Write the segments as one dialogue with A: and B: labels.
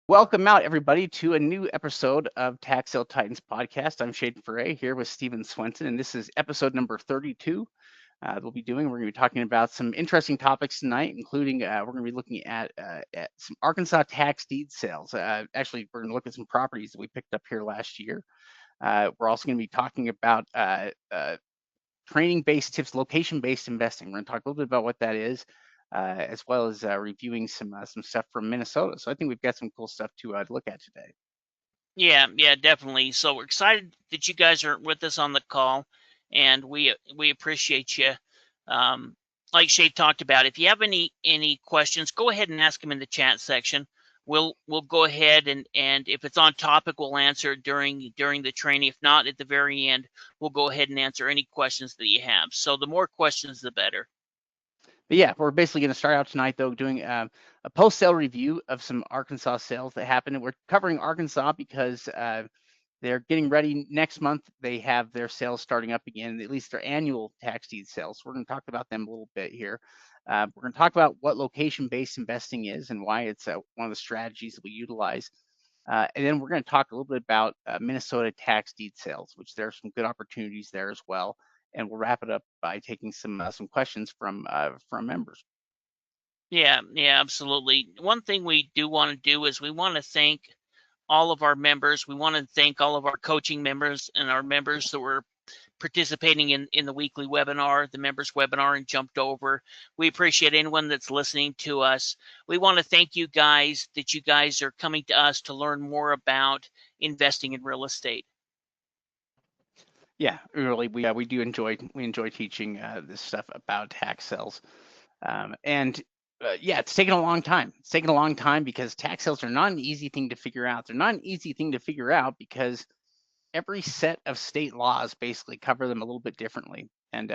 A: Welcome out, everybody, to a new episode of Tax Sale Titans podcast. I'm Shaden Foray here with Stephen Swenson, and this is episode number 32. We're going to be talking about some interesting topics tonight, including we're going to be looking at some Arkansas tax deed sales. Actually, we're going to look at some properties that we picked up here last year. We're also going to be talking about training-based tips, location-based investing. We're going to talk a little bit about what that is, as well as reviewing some stuff from Minnesota. So I think we've got some cool stuff to look at today.
B: Yeah, definitely. So we're excited that you guys are with us on the call, and we appreciate you. Like Shay talked about, if you have any questions, go ahead and ask them in the chat section. We'll go ahead and if it's on topic, we'll answer during the training. If not, at the very end, we'll go ahead and answer any questions that you have. So the more questions, the better.
A: But yeah, we're basically going to start out tonight, though, doing a post-sale review of some Arkansas sales that happened. And we're covering Arkansas because they're getting ready next month. They have their sales starting up again, at least their annual tax deed sales. We're going to talk about them a little bit here. We're going to talk about what location-based investing is and why it's one of the strategies that we utilize. And then we're going to talk a little bit about Minnesota tax deed sales, which there are some good opportunities there as well. And we'll wrap it up by taking some questions from members.
B: Yeah, absolutely. One thing we do want to do is we want to thank all of our members. We want to thank all of our coaching members and our members that were participating in the weekly webinar, the members webinar, and jumped over. We appreciate anyone that's listening to us. We want to thank you guys that you guys are coming to us to learn more about investing in real estate.
A: Yeah, really, we do enjoy teaching this stuff about tax sales, and yeah, it's taken a long time. It's taken a long time because tax sales are not an easy thing to figure out. They're not an easy thing to figure out because every set of state laws basically cover them a little bit differently, and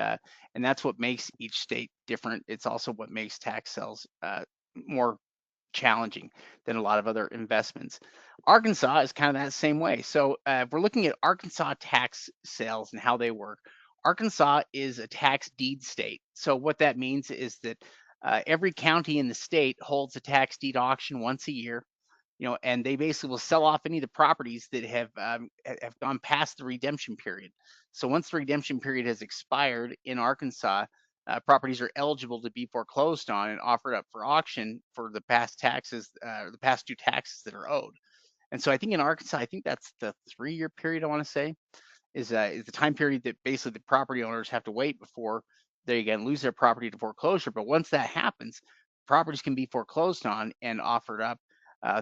A: that's what makes each state different. It's also what makes tax sales more challenging than a lot of other investments. Arkansas is kind of that same way. So we're looking at Arkansas tax sales and how they work. Arkansas is a tax deed state. So what that means is that every county in the state holds a tax deed auction once a year, and they basically will sell off any of the properties that have gone past the redemption period. So once the redemption period has expired in Arkansas, properties are eligible to be foreclosed on and offered up for auction for the past taxes, the past due taxes that are owed. And so I think in Arkansas, I think that's the 3-year period I want to say is the time period that basically the property owners have to wait before they again lose their property to foreclosure. But once that happens, properties can be foreclosed on and offered up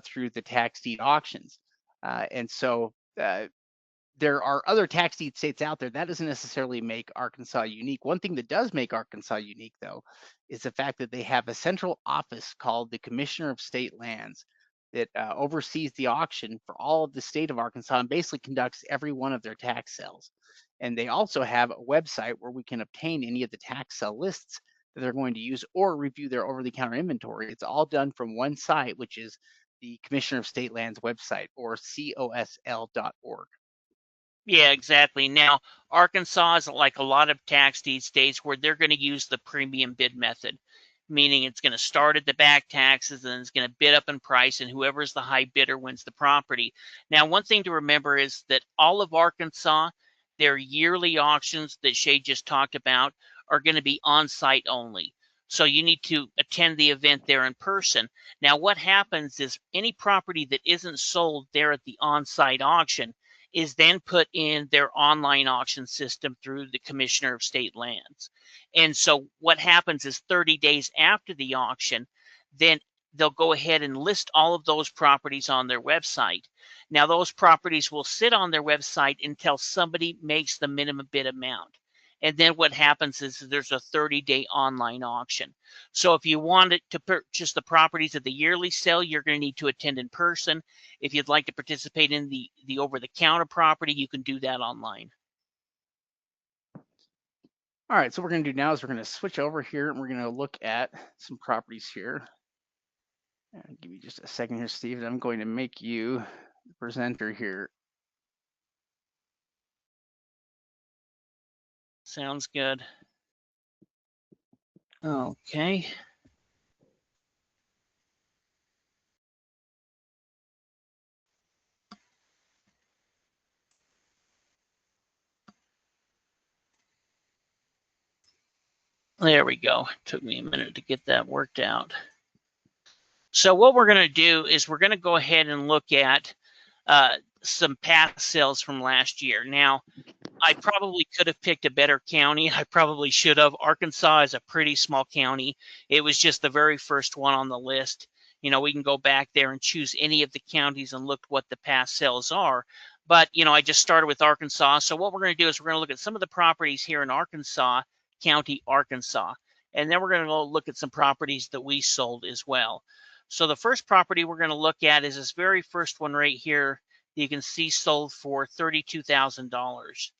A: through the tax deed auctions. And so there are other tax deed states out there. That doesn't necessarily make Arkansas unique. One thing that does make Arkansas unique, though, is the fact that they have a central office called the Commissioner of State Lands that oversees the auction for all of the state of Arkansas and basically conducts every one of their tax sales. And they also have a website where we can obtain any of the tax sale lists that they're going to use or review their over-the-counter inventory. It's all done from one site, which is the Commissioner of State Lands website, or cosl.org.
B: Yeah, exactly. Now, Arkansas is like a lot of tax deed states where they're going to use the premium bid method, meaning it's going to start at the back taxes and it's going to bid up in price, and whoever's the high bidder wins the property. Now, one thing to remember is that all of Arkansas, their yearly auctions that Shay just talked about, are going to be on site only. So you need to attend the event there in person. Now, what happens is any property that isn't sold there at the on site auction is then put in their online auction system through the Commissioner of State Lands. And so what happens is 30 days after the auction, then they'll go ahead and list all of those properties on their website. Now, those properties will sit on their website until somebody makes the minimum bid amount. And then what happens is there's a 30-day online auction. So if you wanted to purchase the properties at the yearly sale, you're going to need to attend in person. If you'd like to participate in the over-the-counter property, you can do that online.
A: All right, so what we're going to do now is we're going to switch over here and we're going to look at some properties here. Give me just a second here, Steve. I'm going to make you the presenter here.
B: Sounds good. Okay. There we go. Took me a minute to get that worked out. So what we're going to do is we're going to go ahead and look at some past sales from last year. Now, I probably could have picked a better county. I probably should have. Arkansas is a pretty small county. It was just the very first one on the list. We can go back there and choose any of the counties and look what the past sales are. But, I just started with Arkansas. So what we're going to do is we're going to look at some of the properties here in Arkansas, County, Arkansas. And then we're going to go look at some properties that we sold as well. So the first property we're going to look at is this very first one right here. You can see sold for $32,000.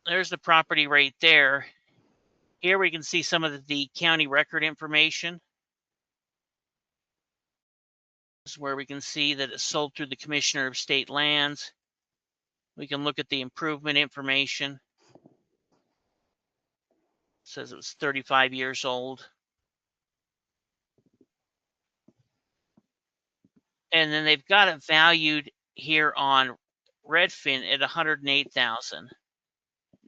B: There's the property right there. Here we can see some of the county record information. This is where we can see that it's sold through the Commissioner of State Lands. We can look at the improvement information. It says it was 35 years old. And then they've got it valued here on Redfin at $108,000.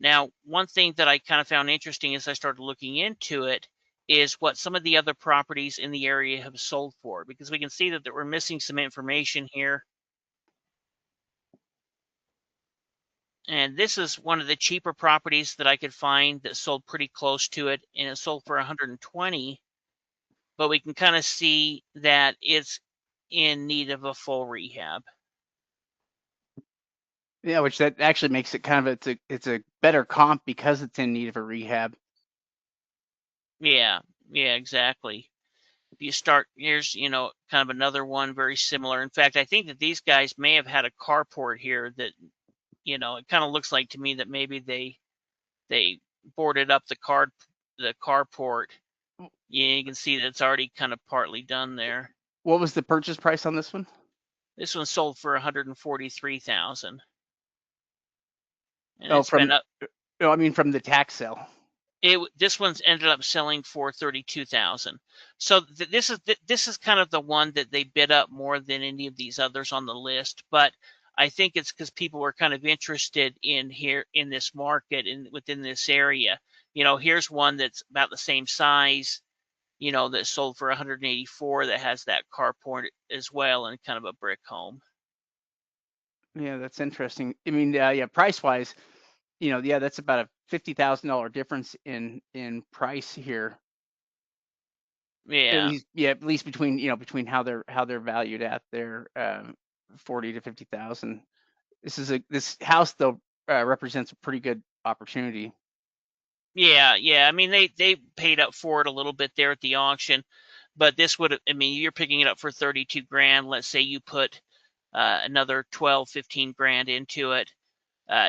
B: Now, one thing that I kind of found interesting as I started looking into it is what some of the other properties in the area have sold for, because we can see that we're missing some information here. And this is one of the cheaper properties that I could find that sold pretty close to it, and it sold for 120. But we can kind of see that it's in need of a full rehab.
A: Yeah, which that actually makes it kind of it's a better comp because it's in need of a rehab.
B: Yeah, exactly. If you start, here's, kind of another one very similar. In fact, I think that these guys may have had a carport here that, it kind of looks like to me that maybe they boarded up the carport. Yeah, you can see that it's already kind of partly done there.
A: What was the purchase price on this one?
B: This one sold for $143,000. And
A: Oh,
B: it's been up.
A: I mean from the tax sale.
B: This one's ended up selling for $32,000. So this is kind of the one that they bid up more than any of these others on the list. But I think it's because people were kind of interested in here in this market and within this area. Here's one that's about the same size, that sold for 184 that has that carport as well and kind of a brick home.
A: Yeah, that's interesting. I mean, yeah, price wise, yeah, that's about a $50,000 difference in price here.
B: Yeah.
A: At least between how they're valued at their 40 to 50,000. This house though represents a pretty good opportunity.
B: Yeah. I mean, they paid up for it a little bit there at the auction, but this would, I mean, you're picking it up for 32 grand. Let's say you put another 12, 15 grand into it.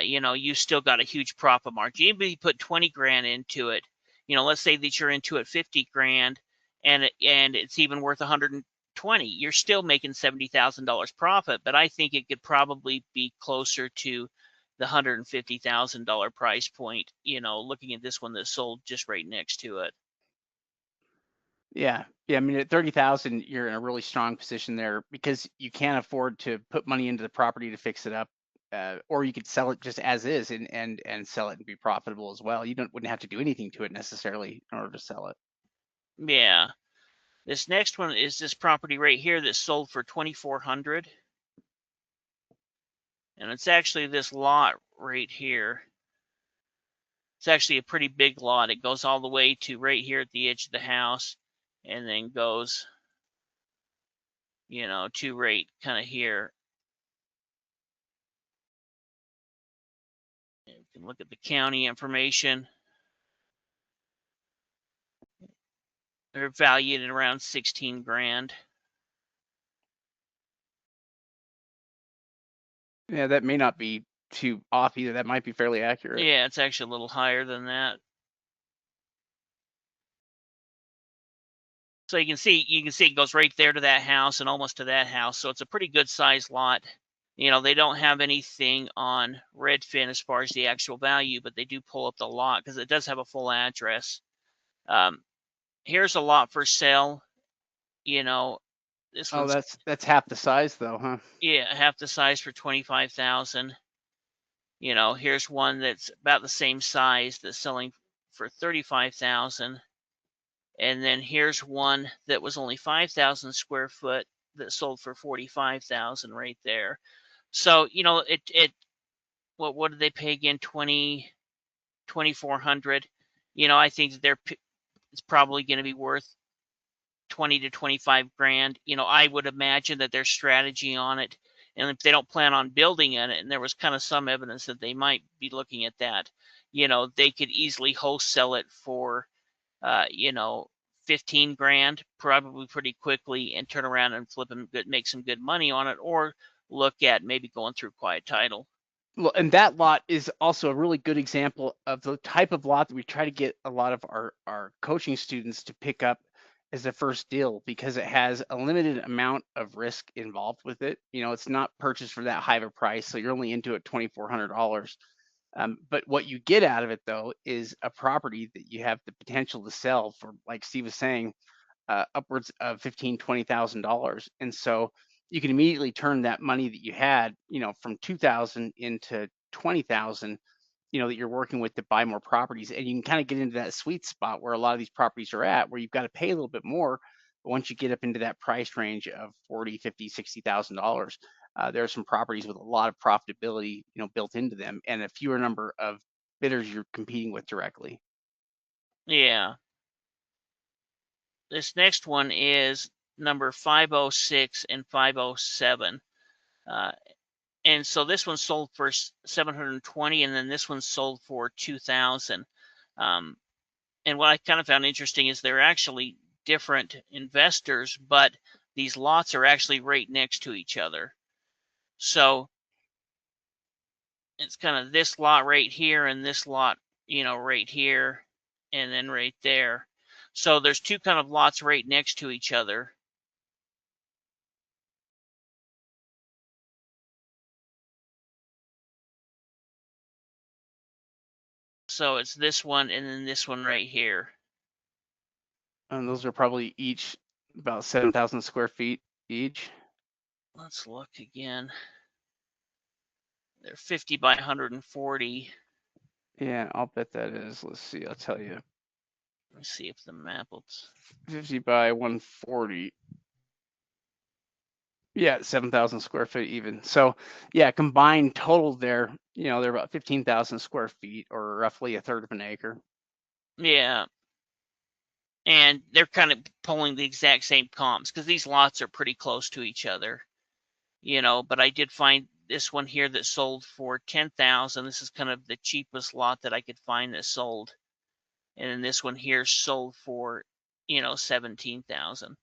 B: You still got a huge profit margin. Even if you put 20 grand into it, let's say that you're into it 50 grand and it's even worth 120, you're still making $70,000 profit. But I think it could probably be closer to the $150,000 price point, looking at this one that sold just right next to it.
A: Yeah. I mean, at 30,000, you're in a really strong position there because you can't afford to put money into the property to fix it up, or you could sell it just as is and sell it and be profitable as well. You wouldn't have to do anything to it necessarily in order to sell it.
B: Yeah. This next one is this property right here that sold for 2,400, and it's actually this lot right here. It's actually a pretty big lot. It goes all the way to right here at the edge of the house and then goes, to right kind of here. You can look at the county information. They're valued at around 16 grand.
A: Yeah, that may not be too off either. That might be fairly accurate.
B: Yeah, it's actually a little higher than that. So you can see it goes right there to that house and almost to that house. So it's a pretty good sized lot. They don't have anything on Redfin as far as the actual value, but they do pull up the lot because it does have a full address. Here's a lot for sale. This
A: Oh,
B: one's,
A: that's half the size though, huh?
B: yeah, half the size for 25,000. Here's one that's about the same size that's selling for 35,000. And then here's one that was only 5,000 square foot that sold for 45,000 right there. So, what did they pay again? 2,400. I think that it's probably going to be worth 20 to 25 grand. I would imagine that their strategy on it, and if they don't plan on building in it, and there was kind of some evidence that they might be looking at that, they could easily wholesale it for, uh, you know, 15 grand, probably pretty quickly, and turn around and flip and make some good money on it, or look at maybe going through quiet title.
A: Well, and that lot is also a really good example of the type of lot that we try to get a lot of our coaching students to pick up as a first deal, because it has a limited amount of risk involved with it. It's not purchased for that high of a price, so you're only into it $2,400. But what you get out of it though is a property that you have the potential to sell for, like Steve was saying, upwards of $15,000, $20,000. And so you can immediately turn that money that you had, from 2,000 into 20,000, that you're working with to buy more properties. And you can kind of get into that sweet spot where a lot of these properties are at, where you've got to pay a little bit more. But once you get up into that price range of 40, 50, $60,000, there are some properties with a lot of profitability, built into them, and a fewer number of bidders you're competing with directly.
B: Yeah. This next one is number 506 and 507. And so this one sold for 720, and then this one sold for 2,000. And what I kind of found interesting is they're actually different investors, but these lots are actually right next to each other. So it's kind of this lot right here and this lot, right here, and then right there. So there's two kind of lots right next to each other. So it's this one and then this one right here.
A: And those are probably each about 7,000 square feet each.
B: Let's look again. They're 50 by 140.
A: Yeah, I'll bet that is. Let's see, I'll tell you.
B: Let's see if the map will.
A: 50 by 140. Yeah, 7,000 square feet even. So, yeah, combined total there, they're about 15,000 square feet, or roughly a third of an acre.
B: Yeah. And they're kind of pulling the exact same comps because these lots are pretty close to each other, but I did find this one here that sold for 10,000. This is kind of the cheapest lot that I could find that sold. And then this one here sold for, 17,000.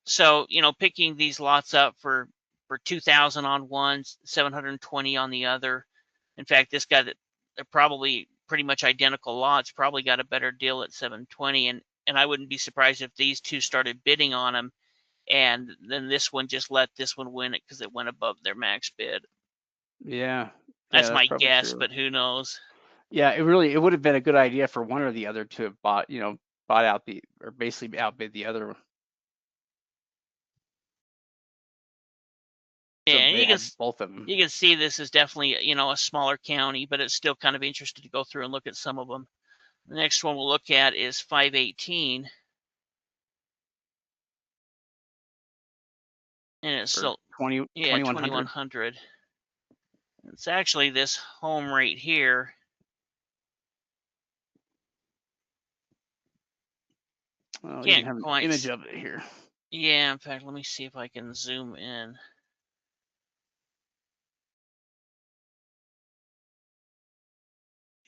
B: So, picking these lots up for 2,000 on one, 720 on the other. In fact, this guy that they're probably pretty much identical lots probably got a better deal at 720, and I wouldn't be surprised if these two started bidding on them, and then this one just let this one win it because it went above their max bid.
A: Yeah,
B: That's
A: that's
B: my
A: probably
B: guess,
A: true.
B: but who knows?
A: Yeah, it would have been a good idea for one or the other to have bought out or basically outbid the other.
B: Yeah,
A: So
B: and
A: they had both of them.
B: you can see this is definitely a smaller county, but it's still kind of interesting to go through and look at some of them. The next one we'll look at is 518, and it's
A: Or
B: still
A: 2,100.
B: 2100. It's actually this home right here.
A: Oh, you even
B: Can't
A: have an
B: quite.
A: image of it here.
B: Yeah, in fact, let me see if I can zoom in.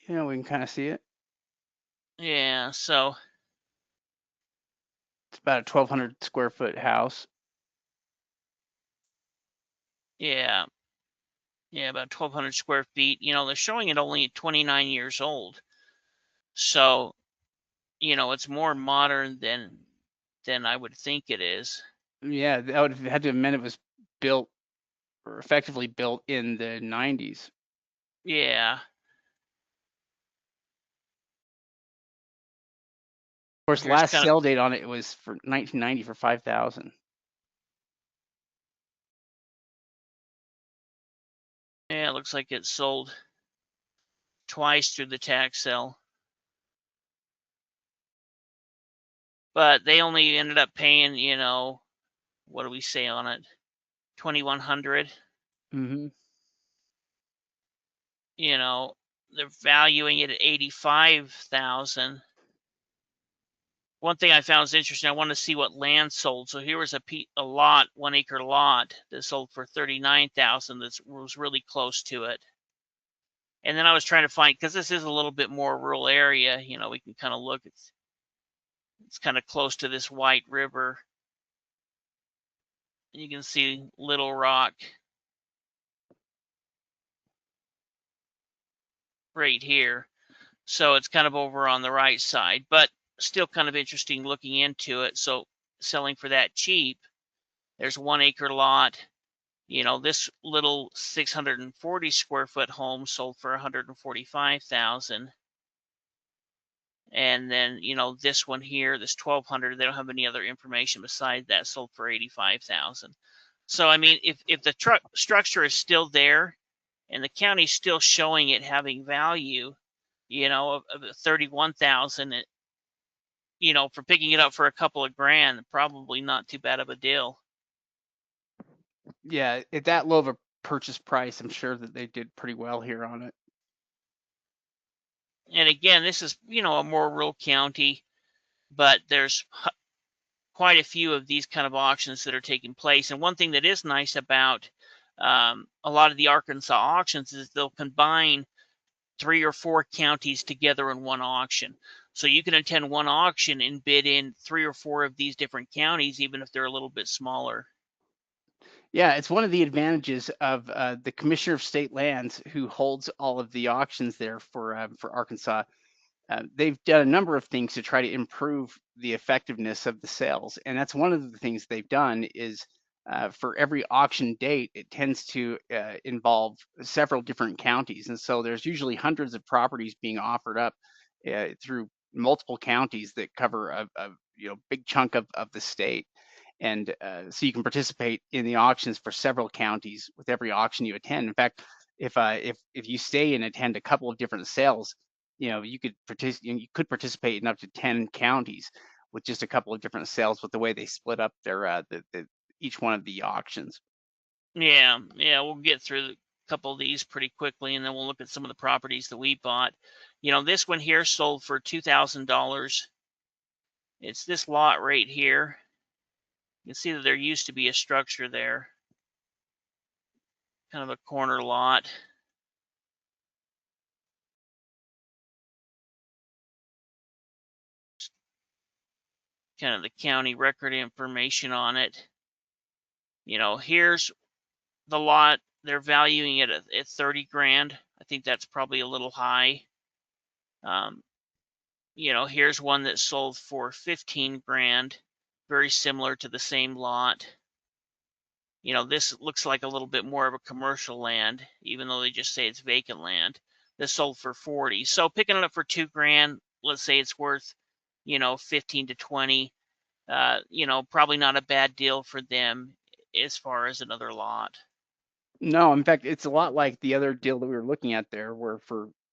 A: Yeah, we can kind of see it.
B: Yeah, so
A: It's about a 1,200 square foot house.
B: yeah, about 1,200 square feet. They're showing it only 29 years old, so it's more modern than I would think it is.
A: Yeah, that would have had to have meant it was built, or effectively built, in the 90s.
B: Yeah.
A: Of course,
B: Here's
A: last
B: kind of
A: sale date on it was for 1990 for 5,000.
B: Yeah, it looks like it sold twice through the tax sale. But they only ended up paying, what do we say on it? 2,100.
A: Mm-hmm.
B: They're valuing it at 85,000. One thing I found is interesting. I wanted to see what land sold. So here was a lot, 1 acre lot that sold for 39,000. That was really close to it. And then I was trying to find, because this is a little bit more rural area, we can kind of look. It's kind of close to this White River. You can see Little Rock right here. So it's kind of over on the right side, but still kind of interesting looking into it. So selling for that cheap. There's 1 acre lot. This little 640 square foot home sold for 145,000. And then, this one here, this 1,200, they don't have any other information besides that, sold for 85,000. So, I mean, if the structure is still there and the county's still showing it having value, of 31,000, for picking it up for a couple of grand, probably not too bad of a deal.
A: Yeah, at that low of a purchase price, I'm sure that they did pretty well here on it.
B: And again, this is, a more rural county, but there's quite a few of these kind of auctions that are taking place. And one thing that is nice about a lot of the Arkansas auctions is they'll combine 3 or 4 counties together in one auction. So you can attend one auction and bid in 3 or 4 of these different counties, even if they're a little bit smaller.
A: Yeah, it's one of the advantages of the Commissioner of State Lands, who holds all of the auctions there for Arkansas. They've done a number of things to try to improve the effectiveness of the sales, and that's one of the things they've done is for every auction date, it tends to involve several different counties, and so there's usually hundreds of properties being offered up through multiple counties that cover a big chunk of the state. And so you can participate in the auctions for several counties with every auction you attend. In fact, if you stay and attend a couple of different sales, you could participate in up to 10 counties with just a couple of different sales with the way they split up their each one of the auctions.
B: Yeah, we'll get through a couple of these pretty quickly, and then we'll look at some of the properties that we bought. This one here sold for $2,000. It's this lot right here. You can see that there used to be a structure there, kind of a corner lot. Kind of the county record information on it. Here's the lot. They're valuing it at 30 grand. I think that's probably a little high. Here's one that sold for 15 grand, very similar to the same lot. This looks like a little bit more of a commercial land, even though they just say it's vacant land. This sold for 40. So picking it up for 2 grand, let's say it's worth, 15 to 20, probably not a bad deal for them as far as another lot.
A: No, in fact, it's a lot like the other deal that we were looking at there, where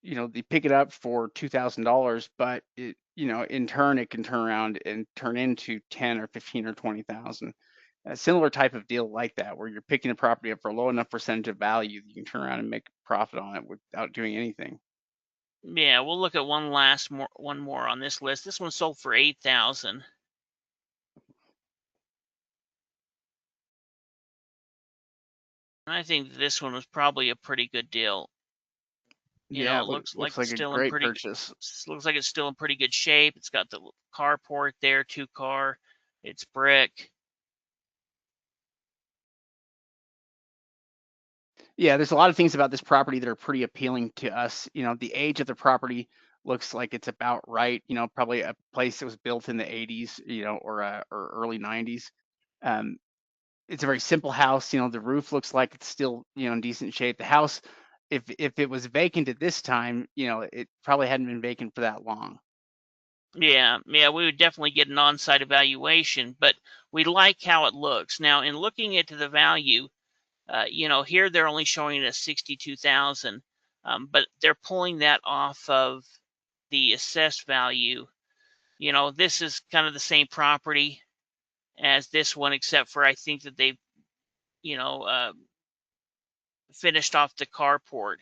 A: they pick it up for $2,000, but in turn, it can turn around and turn into 10 or 15 or 20,000. A similar type of deal like that, where you're picking a property up for a low enough percentage of value that you can turn around and make a profit on it without doing anything.
B: Yeah, we'll look at one more on this list. This one sold for 8,000. I think this one was probably a pretty good deal.
A: Yeah,
B: It looks like
A: looks
B: it's
A: like a
B: still in
A: great purchase.
B: pretty good shape. It's got the carport there, 2-car. It's brick.
A: Yeah, there's a lot of things about this property that are pretty appealing to us. The age of the property looks like it's about right. Probably a place that was built in the 80s, or early 90s. Um, it's a very simple house. The roof looks like it's still, in decent shape. The house, if it was vacant at this time, it probably hadn't been vacant for that long.
B: Yeah, we would definitely get an on-site evaluation, but we like how it looks. Now, in looking into the value, Here they're only showing it as 62,000, but they're pulling that off of the assessed value. This is kind of the same property as this one, except for I think that they've, finished off the carport.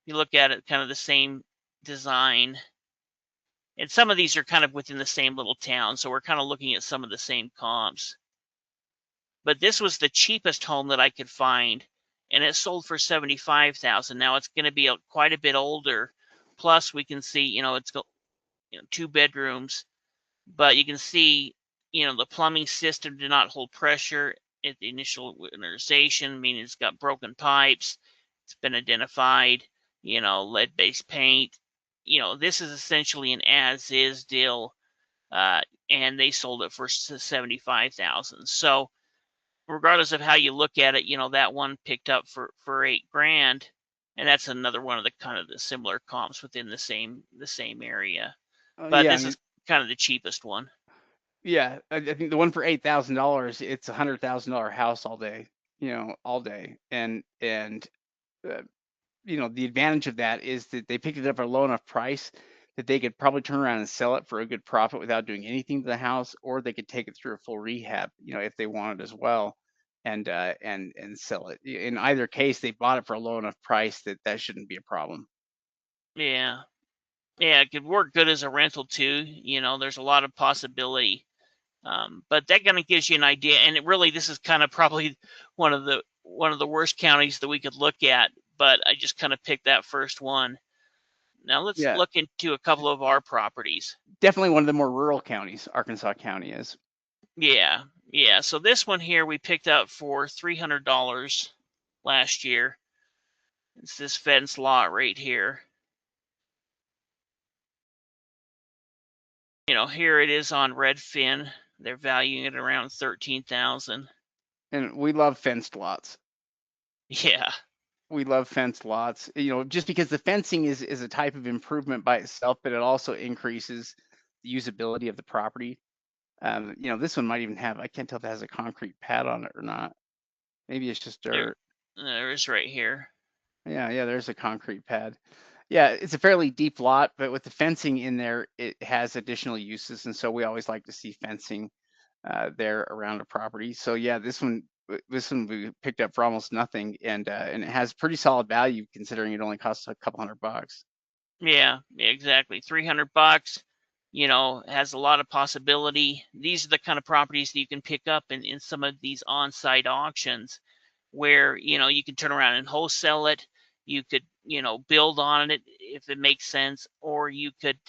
B: You look at it, kind of the same design. And some of these are kind of within the same little town, so we're kind of looking at some of the same comps. But this was the cheapest home that I could find, and it sold for 75,000. Now it's going to be quite a bit older. Plus, we can see, it's got 2 bedrooms, but you can see, the plumbing system did not hold pressure at the initial winterization, meaning it's got broken pipes. It's been identified, lead-based paint. This is essentially an as-is deal, and they sold it for 75,000. So regardless of how you look at it, that one picked up for $8,000, and that's another one of the kind of the similar comps within the same area. But
A: Yeah, I
B: this
A: mean,
B: is kind of the cheapest one.
A: yeah, I think the one for $8,000, it's $100,000 house all day, all day, and uh, the advantage of that is that they picked it up at a low enough price that they could probably turn around and sell it for a good profit without doing anything to the house, or they could take it through a full rehab, if they wanted as well, and sell it. In either case, they bought it for a low enough price that that shouldn't be a problem.
B: Yeah. Yeah, it could work good as a rental too. There's a lot of possibility. But that kind of gives you an idea. And this is kind of probably one of the worst counties that we could look at. But I just kind of picked that first one. Now let's
A: Yeah,
B: look into a couple of our properties.
A: definitely one of the more rural counties, Arkansas County is.
B: Yeah, yeah. So this one here we picked up for $300 last year. It's this fence lot right here. Here it is on Redfin. They're valuing it around 13,000.
A: And we love fenced lots.
B: Yeah,
A: We love fenced lots, just because the fencing is a type of improvement by itself, but it also increases the usability of the property. This one might even have, I can't tell if it has a concrete pad on it or not. Maybe it's just
B: there,
A: dirt.
B: there is right here.
A: Yeah, there's a concrete pad. Yeah, it's a fairly deep lot, but with the fencing in there, it has additional uses. And so we always like to see fencing there around a property. So yeah, this one we picked up for almost nothing, and it has pretty solid value considering it only costs a couple $100.
B: Yeah, exactly. $300. Has a lot of possibility. These are the kind of properties that you can pick up in some of these on-site auctions, where you can turn around and wholesale it. You could build on it if it makes sense, or you could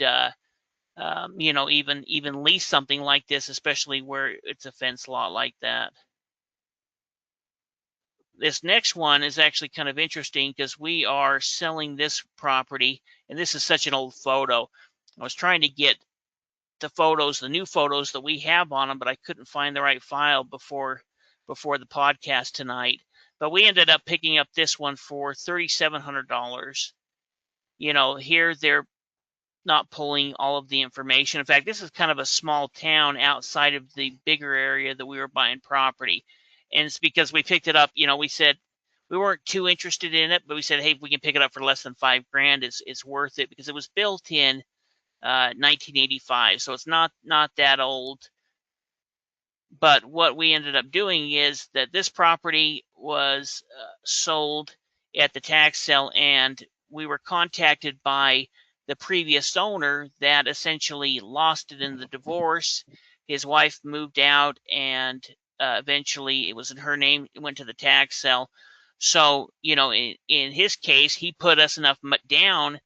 B: even lease something like this, especially where it's a fence lot like that. This next one is actually kind of interesting because we are selling this property, and this is such an old photo. I was trying to get the new photos that we have on them, but I couldn't find the right file before the podcast tonight. But we ended up picking up this one for $3,700. Here they're not pulling all of the information. In fact, this is kind of a small town outside of the bigger area that we were buying property. And it's because we picked it up, we said we weren't too interested in it, but we said, hey, if we can pick it up for less than $5,000, it's worth it, because it was built in 1985, so it's not that old. But what we ended up doing is that this property was sold at the tax sale, and we were contacted by the previous owner that essentially lost it in the divorce. His wife moved out, and eventually it was in her name. It went to the tax sale. So, in his case, he put us enough down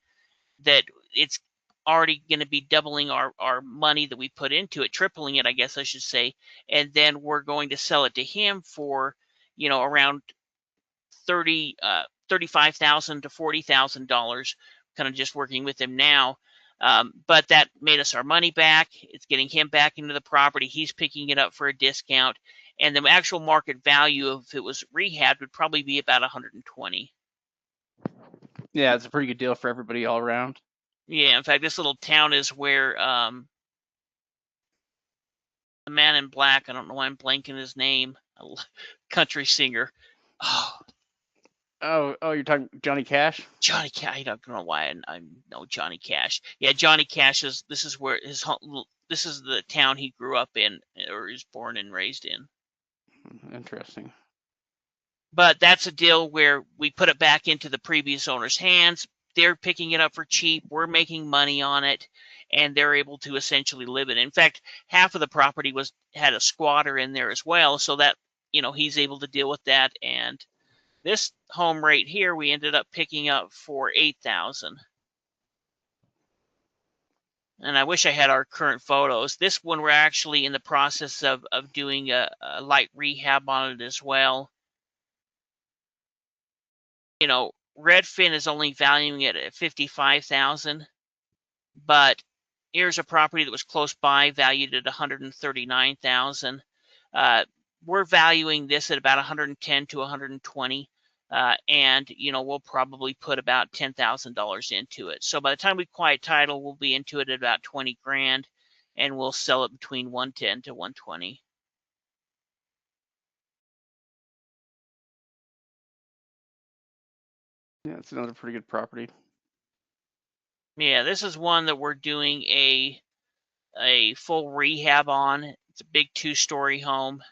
B: that it's already going to be doubling our money that we put into it, tripling it, I guess I should say. And then we're going to sell it to him for, around 35,000 to $40,000, kind of just working with him now. But that made us our money back. It's getting him back into the property. He's picking it up for a discount. And the actual market value, if it was rehabbed, would probably be about 120.
A: Yeah, it's a pretty good deal for everybody all around.
B: Yeah, in fact, this little town is where the man in black, I don't know why I'm blanking his name, a country singer. Oh,
A: Oh, you're talking Johnny Cash?
B: Johnny Cash. I don't know why I know Johnny Cash. Yeah, Johnny Cash is. This is where his home. This is the town he grew up in, or is born and raised in.
A: Interesting.
B: But that's a deal where we put it back into the previous owner's hands. They're picking it up for cheap. We're making money on it, and they're able to essentially live it. In fact, half of the property had a squatter in there as well, so that he's able to deal with that. And this home right here, we ended up picking up for $8,000. And I wish I had our current photos. This one, we're actually in the process of doing a light rehab on it as well. Redfin is only valuing it at $55,000, but here's a property that was close by, valued at $139,000. We're valuing this at about $110 to $120. And we'll probably put about $10,000 into it. So by the time we quiet title, we'll be into it at about 20 grand, and we'll sell it between 110 to 120.
A: Yeah, it's another pretty good property.
B: Yeah, this is one that we're doing a full rehab on. It's a big 2-story home.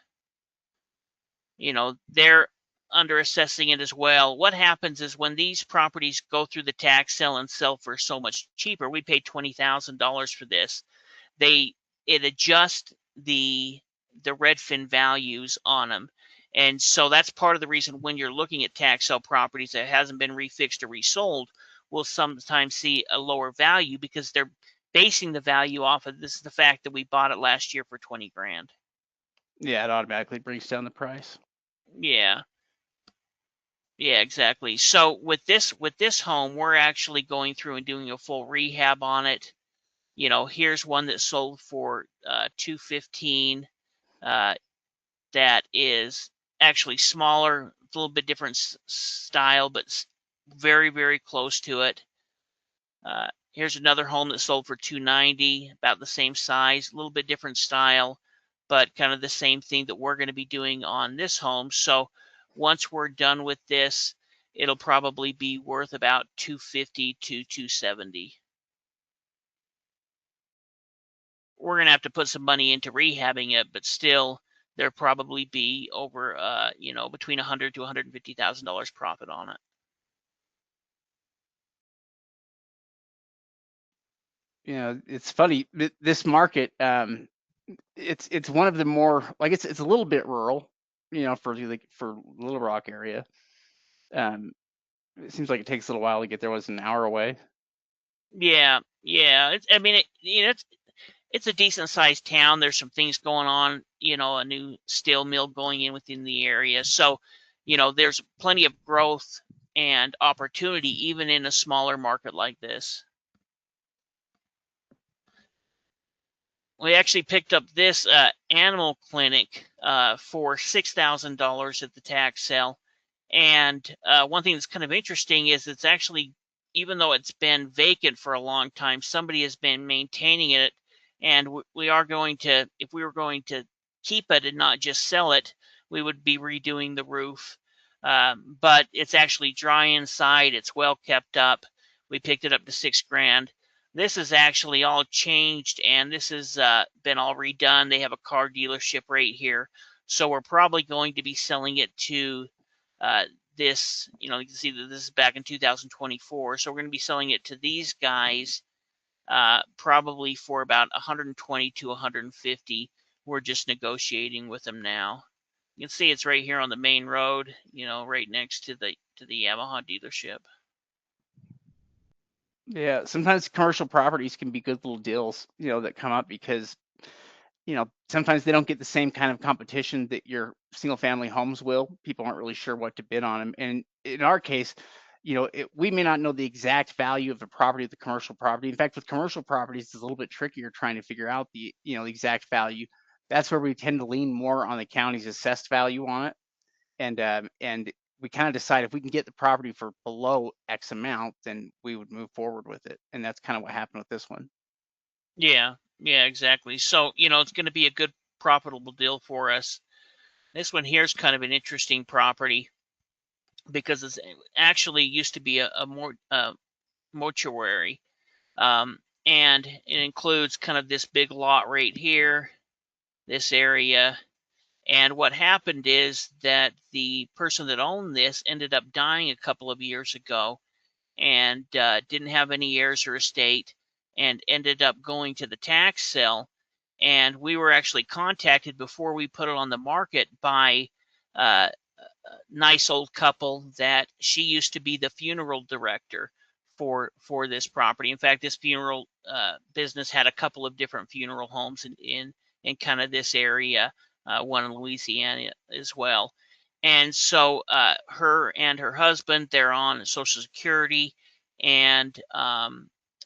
B: They're under assessing it as well. What happens is when these properties go through the tax sale and sell for so much cheaper, we paid $20,000 for this. It adjusts the Redfin values on them. And so that's part of the reason when you're looking at tax sale properties that hasn't been refixed or resold, we'll sometimes see a lower value because they're basing the value off of this is the fact that we bought it last year for 20 grand.
A: Yeah, it automatically brings down the price.
B: Yeah. Yeah, exactly. So with this home, we're actually going through and doing a full rehab on it. Here's one that sold for $215. That is actually smaller, a little bit different style, but very, very close to it. Here's another home that sold for $290, about the same size, a little bit different style, but kind of the same thing that we're going to be doing on this home. So once we're done with this, it'll probably be worth about $250 to $270. We're going to have to put some money into rehabbing it, but still there'll probably be over between $100,000 to $150,000 profit on it.
A: It's funny. This market, it's one of the more like it's a little bit rural, for Little Rock area. It seems like it takes a little while to get there. Was an hour away?
B: Yeah, yeah. It's a decent sized town. There's some things going on. A new steel mill going in within the area. So, there's plenty of growth and opportunity even in a smaller market like this. We actually picked up this animal clinic for $6,000 at the tax sale. And one thing that's kind of interesting is it's actually, even though it's been vacant for a long time, somebody has been maintaining it. And we are going to, if we were going to keep it and not just sell it, we would be redoing the roof. But it's actually dry inside. It's well kept up. We picked it up to 6 grand. This is actually all changed, and this has been all redone. They have a car dealership right here. So we're probably going to be selling it to this, you can see that this is back in 2024. So we're going to be selling it to these guys probably for about 120 to 150. We're just negotiating with them now. You can see it's right here on the main road, right next to the Yamaha dealership.
A: Yeah, sometimes commercial properties can be good little deals, that come up because, sometimes they don't get the same kind of competition that your single family homes will. People aren't really sure what to bid on them. And in our case, we may not know the exact value of the property of the commercial property. In fact, with commercial properties, it's a little bit trickier trying to figure out the exact value. That's where we tend to lean more on the county's assessed value on it. And we kind of decide if we can get the property for below X amount, then we would move forward with it. And that's kind of what happened with this one.
B: Yeah, yeah, exactly. So, it's going to be a good profitable deal for us. This one here is kind of an interesting property. because it's actually used to be a more mortuary. And it includes kind of this big lot right here, this area. And what happened is that the person that owned this ended up dying a couple of years ago, and didn't have any heirs or estate, and ended up going to the tax sale. And we were actually contacted before we put it on the market by a nice old couple that she used to be the funeral director for this property. In fact, this funeral business had a couple of different funeral homes in kind of this area, one in Louisiana as well. And so her and her husband, they're on Social Security, and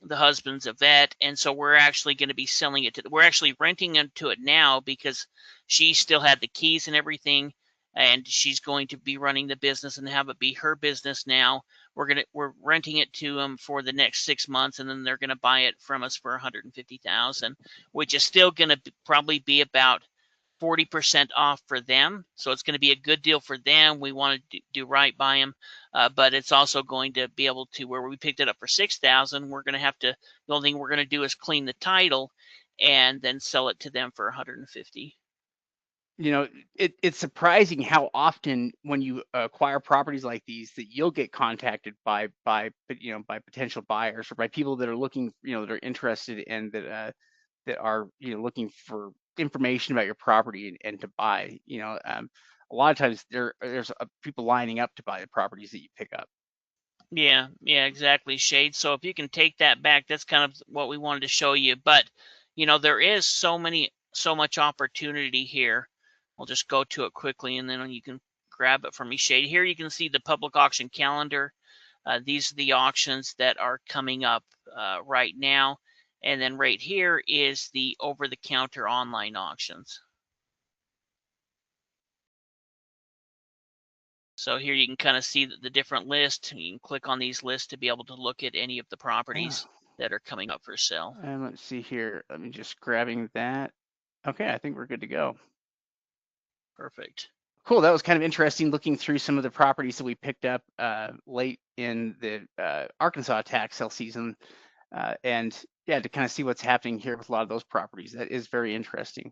B: the husband's a vet. And so we're actually going to be selling it we're actually renting into it now because she still had the keys and everything, and she's going to be running the business and have it be her business now. We're renting it to them for the next 6 months, and then they're gonna buy it from us for 150,000, which is still gonna probably be about 40% off for them. So it's going to be a good deal for them. We want to do right by them, but it's also going to be able to, where we picked it up for 6,000, we're going to have to, the only thing we're going to do is clean the title and then sell it to them for 150.
A: It's surprising how often when you acquire properties like these that you'll get contacted by potential buyers or by people that are looking, that are interested and that are looking for information about your property and to buy. A lot of times there's people lining up to buy the properties that you pick up.
B: Yeah, exactly, Shade. So if you can take that back, that's kind of what we wanted to show you. But there is so much opportunity here. We'll just go to it quickly, and then you can grab it from me, Shade. Here you can see the public auction calendar. These are the auctions that are coming up right now. And then right here is the over-the-counter online auctions. So here you can kind of see the different lists. You can click on these lists to be able to look at any of the properties that are coming up for sale.
A: And let's see here. Let me just grabbing that. Okay, I think we're good to go.
B: Perfect.
A: Cool. That was kind of interesting looking through some of the properties that we picked up late in the Arkansas tax sale season. And yeah, to kind of see what's happening here with a lot of those properties. That is very interesting.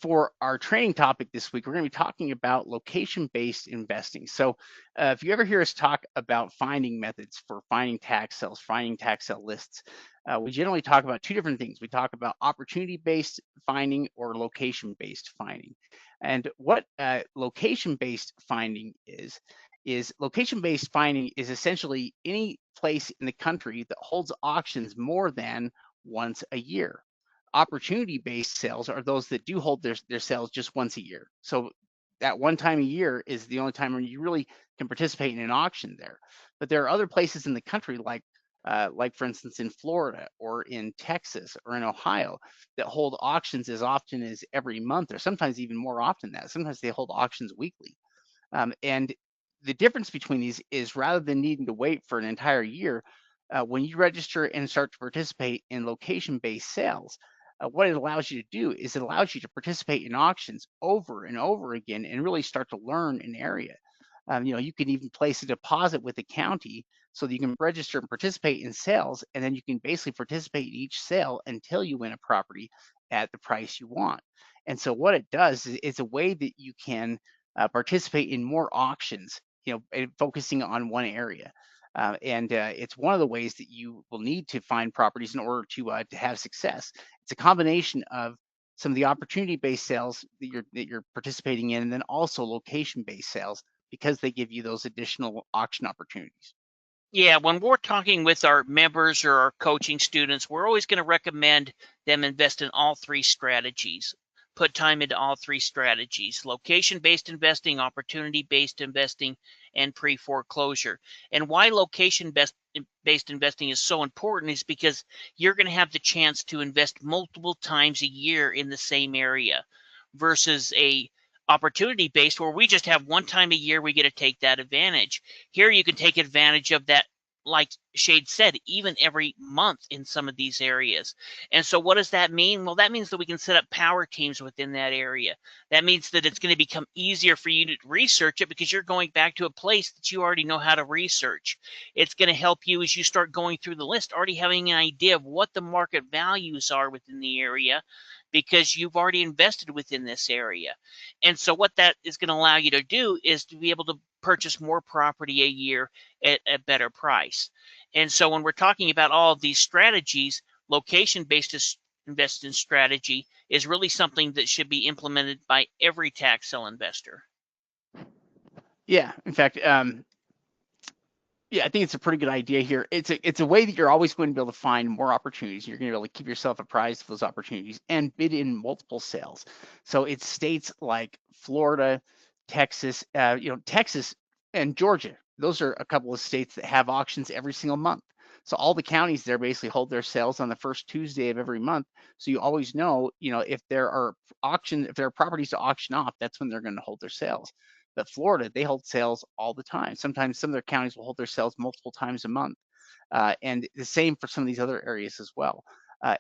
A: For our training topic this week, we're going to be talking about location-based investing. So if you ever hear us talk about finding methods for finding tax sales, finding tax sale lists, we generally talk about two different things. We talk about opportunity-based finding or location-based finding. And what location-based finding is location-based finding is essentially any place in the country that holds auctions more than once a year. Opportunity-based sales are those that do hold their sales just once a year. So that one time a year is the only time when you really can participate in an auction there. But there are other places in the country like for instance in Florida or in Texas or in Ohio that hold auctions as often as every month or sometimes even more often than that. Sometimes they hold auctions weekly. And the difference between these is rather than needing to wait for an entire year, when you register and start to participate in location-based sales, what it allows you to do is it allows you to participate in auctions over and over again and really start to learn an area. You can even place a deposit with the county so that you can register and participate in sales, and then you can basically participate in each sale until you win a property at the price you want. And so what it does is it's a way that you can participate in more auctions, focusing on one area. And it's one of the ways that you will need to find properties in order to have success. It's a combination of some of the opportunity-based sales that you're participating in, and then also location-based sales because they give you those additional auction opportunities.
B: Yeah, when we're talking with our members or our coaching students, we're always going to recommend them invest in all three strategies. Put time into all three strategies: location-based investing, opportunity-based investing, and pre-foreclosure. And why location-based investing is so important is because you're going to have the chance to invest multiple times a year in the same area versus a opportunity based where we just have one time a year we get to take that advantage. Here you can take advantage of that like Shade said, even every month in some of these areas. And so what does that mean? Well, that means that we can set up power teams within that area. That means that it's going to become easier for you to research it because you're going back to a place that you already know how to research. It's going to help you as you start going through the list, already having an idea of what the market values are within the area because you've already invested within this area. And so what that is going to allow you to do is to be able to purchase more property a year at a better price. And so when we're talking about all of these strategies, location-based investing strategy is really something that should be implemented by every tax sale investor.
A: Yeah, in fact, yeah, I think it's a pretty good idea here. It's a way that you're always going to be able to find more opportunities. You're going to be able to keep yourself apprised of those opportunities and bid in multiple sales. So it's states like Florida, Texas, Texas and Georgia. Those are a couple of states that have auctions every single month. So all the counties there basically hold their sales on the first Tuesday of every month. So you always know, if there are properties to auction off, that's when they're going to hold their sales. But Florida, they hold sales all the time. Sometimes some of their counties will hold their sales multiple times a month, and the same for some of these other areas as well.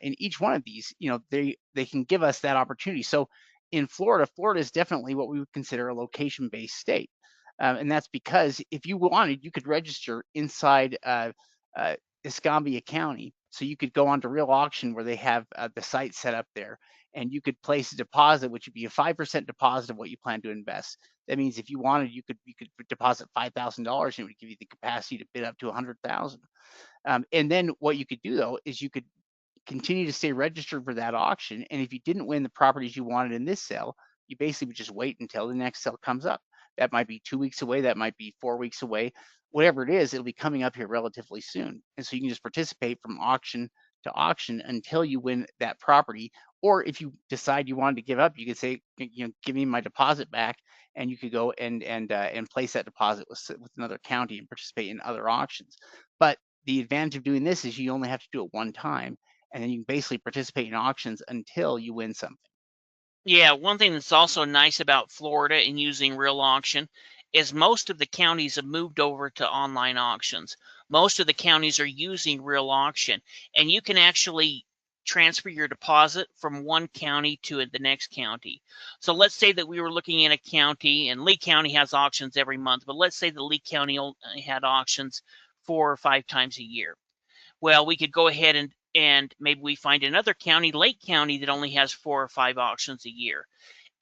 A: In each one of these, they can give us that opportunity. So in Florida, Florida is definitely what we would consider a location-based state, and that's because if you wanted, you could register inside uh, Escambia County. So you could go onto Real Auction where they have the site set up there, and you could place a deposit, which would be a 5% deposit of what you plan to invest. That means if you wanted, you could deposit $5,000, and it would give you the capacity to bid up to 100,000. And then what you could do though is you could continue to stay registered for that auction. And if you didn't win the properties you wanted in this sale, you basically would just wait until the next sale comes up. That might be 2 weeks away. That might be 4 weeks away. Whatever it is, it'll be coming up here relatively soon. And so you can just participate from auction to auction until you win that property. Or if you decide you wanted to give up, you could say, give me my deposit back, and you could go and place that deposit with another county and participate in other auctions. But the advantage of doing this is you only have to do it one time, and then you can basically participate in auctions until you win something.
B: Yeah, one thing that's also nice about Florida and using Real Auction is most of the counties have moved over to online auctions. Most of the counties are using Real Auction, and you can actually transfer your deposit from one county to the next county. So let's say that we were looking in a county, and Lee County has auctions every month, but let's say that Lee County had auctions 4 or 5 times a year. Well, we could go ahead and maybe we find another county, Lake County, that only has 4 or 5 auctions a year.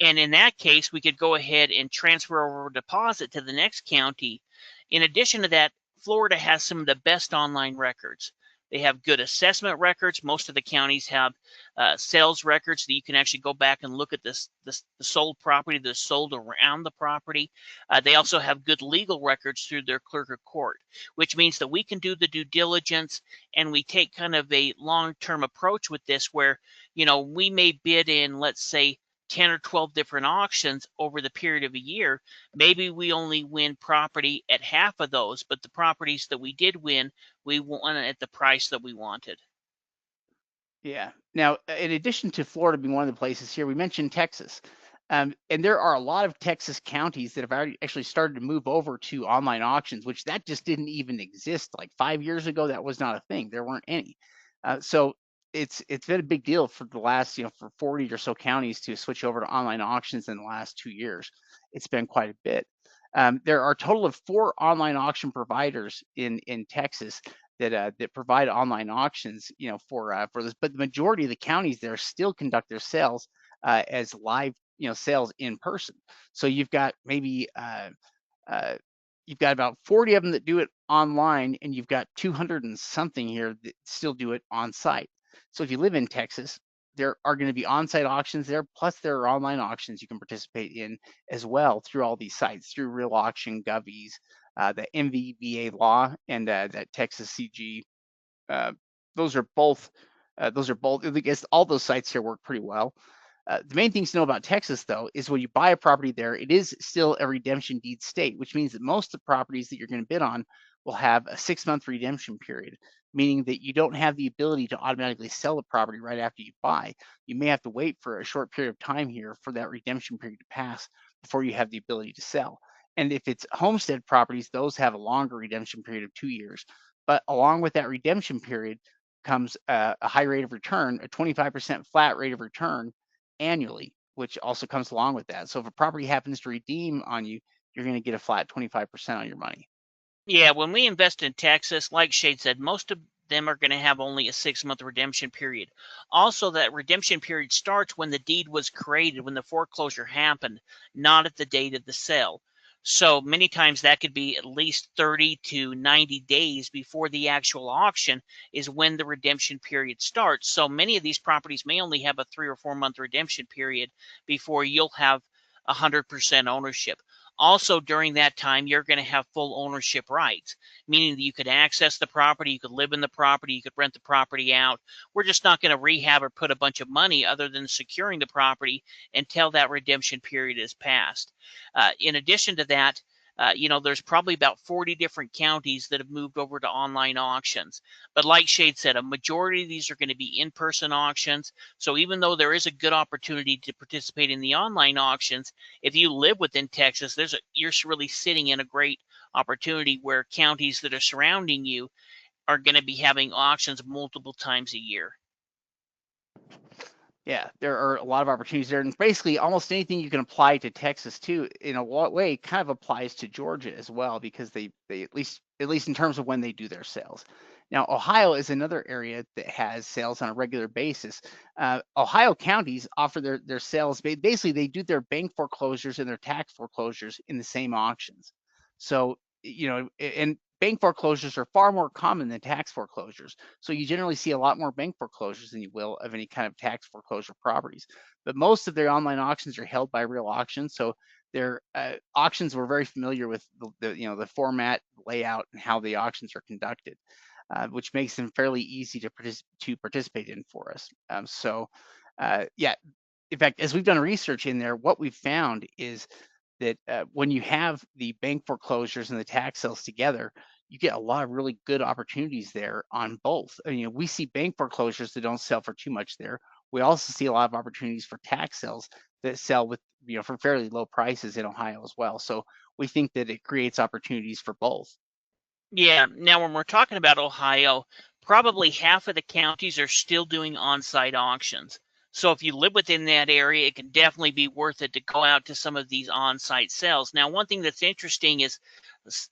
B: And in that case, we could go ahead and transfer over a deposit to the next county. In addition to that, Florida has some of the best online records. They have good assessment records. Most of the counties have sales records that you can actually go back and look at the sold property that's sold around the property. They also have good legal records through their clerk of court, which means that we can do the due diligence and we take kind of a long-term approach with this where, we may bid in, let's say, 10 or 12 different auctions over the period of a year. Maybe we only win property at half of those, but the properties that we did win, we won at the price that we wanted.
A: Yeah. Now, in addition to Florida being one of the places here, we mentioned Texas. And there are a lot of Texas counties that have already actually started to move over to online auctions, which that just didn't even exist. Like 5 years ago, that was not a thing. There weren't any. So it's been a big deal for the last, for 40 or so counties to switch over to online auctions in the last 2 years. It's been quite a bit. There are a total of 4 online auction providers in Texas that provide online auctions, for this. But the majority of the counties there still conduct their sales as live, sales in person. So uh, you've got about 40 of them that do it online, and you've got 200 and something here that still do it on site. So if you live in Texas, there are going to be on-site auctions there, plus there are online auctions you can participate in as well through all these sites, through Real Auction, Govies, the MVBA law, and that Texas CG. Uh, those are both. I guess all those sites here work pretty well. The main things to know about Texas, though, is when you buy a property there, it is still a redemption deed state, which means that most of the properties that you're going to bid on will have a 6-month redemption period, meaning that you don't have the ability to automatically sell the property right after you buy. You may have to wait for a short period of time here for that redemption period to pass before you have the ability to sell. And if it's homestead properties, those have a longer redemption period of 2 years. But along with that redemption period comes a high rate of return, a 25% flat rate of return annually, which also comes along with that. So if a property happens to redeem on you, you're going to get a flat 25% on your money.
B: Yeah, when we invest in Texas, like Shade said, most of them are going to have only a 6-month redemption period. Also, that redemption period starts when the deed was created, when the foreclosure happened, not at the date of the sale. So many times that could be at least 30 to 90 days before the actual auction is when the redemption period starts. So many of these properties may only have a 3 or 4 month redemption period before you'll have 100% ownership. Also, during that time, you're going to have full ownership rights, meaning that you could access the property, you could live in the property, you could rent the property out. We're just not going to rehab or put a bunch of money other than securing the property until that redemption period is passed. In addition to that, there's probably about 40 different counties that have moved over to online auctions. But like Shade said, a majority of these are going to be in-person auctions. So even though there is a good opportunity to participate in the online auctions, if you live within Texas, you're really sitting in a great opportunity where counties that are surrounding you are going to be having auctions multiple times a year.
A: Yeah, there are a lot of opportunities there, and basically almost anything you can apply to Texas too, in a way, kind of applies to Georgia as well, because they at least in terms of when they do their sales. Now, Ohio is another area that has sales on a regular basis. Ohio counties offer their sales. Basically, they do their bank foreclosures and their tax foreclosures in the same auctions. So, and bank foreclosures are far more common than tax foreclosures. So you generally see a lot more bank foreclosures than you will of any kind of tax foreclosure properties. But most of their online auctions are held by real auctions. So their auctions were very familiar with the format, layout, and how the auctions are conducted, which makes them fairly easy to participate in for us. Yeah, in fact, as we've done research in there, what we've found is that when you have the bank foreclosures and the tax sales together, you get a lot of really good opportunities there on both. We see bank foreclosures that don't sell for too much there. We also see a lot of opportunities for tax sales that sell with for fairly low prices in Ohio as well. So we think that it creates opportunities for both.
B: Yeah, now when we're talking about Ohio, probably half of the counties are still doing on-site auctions. So if you live within that area, it can definitely be worth it to go out to some of these on-site sales. Now, one thing that's interesting is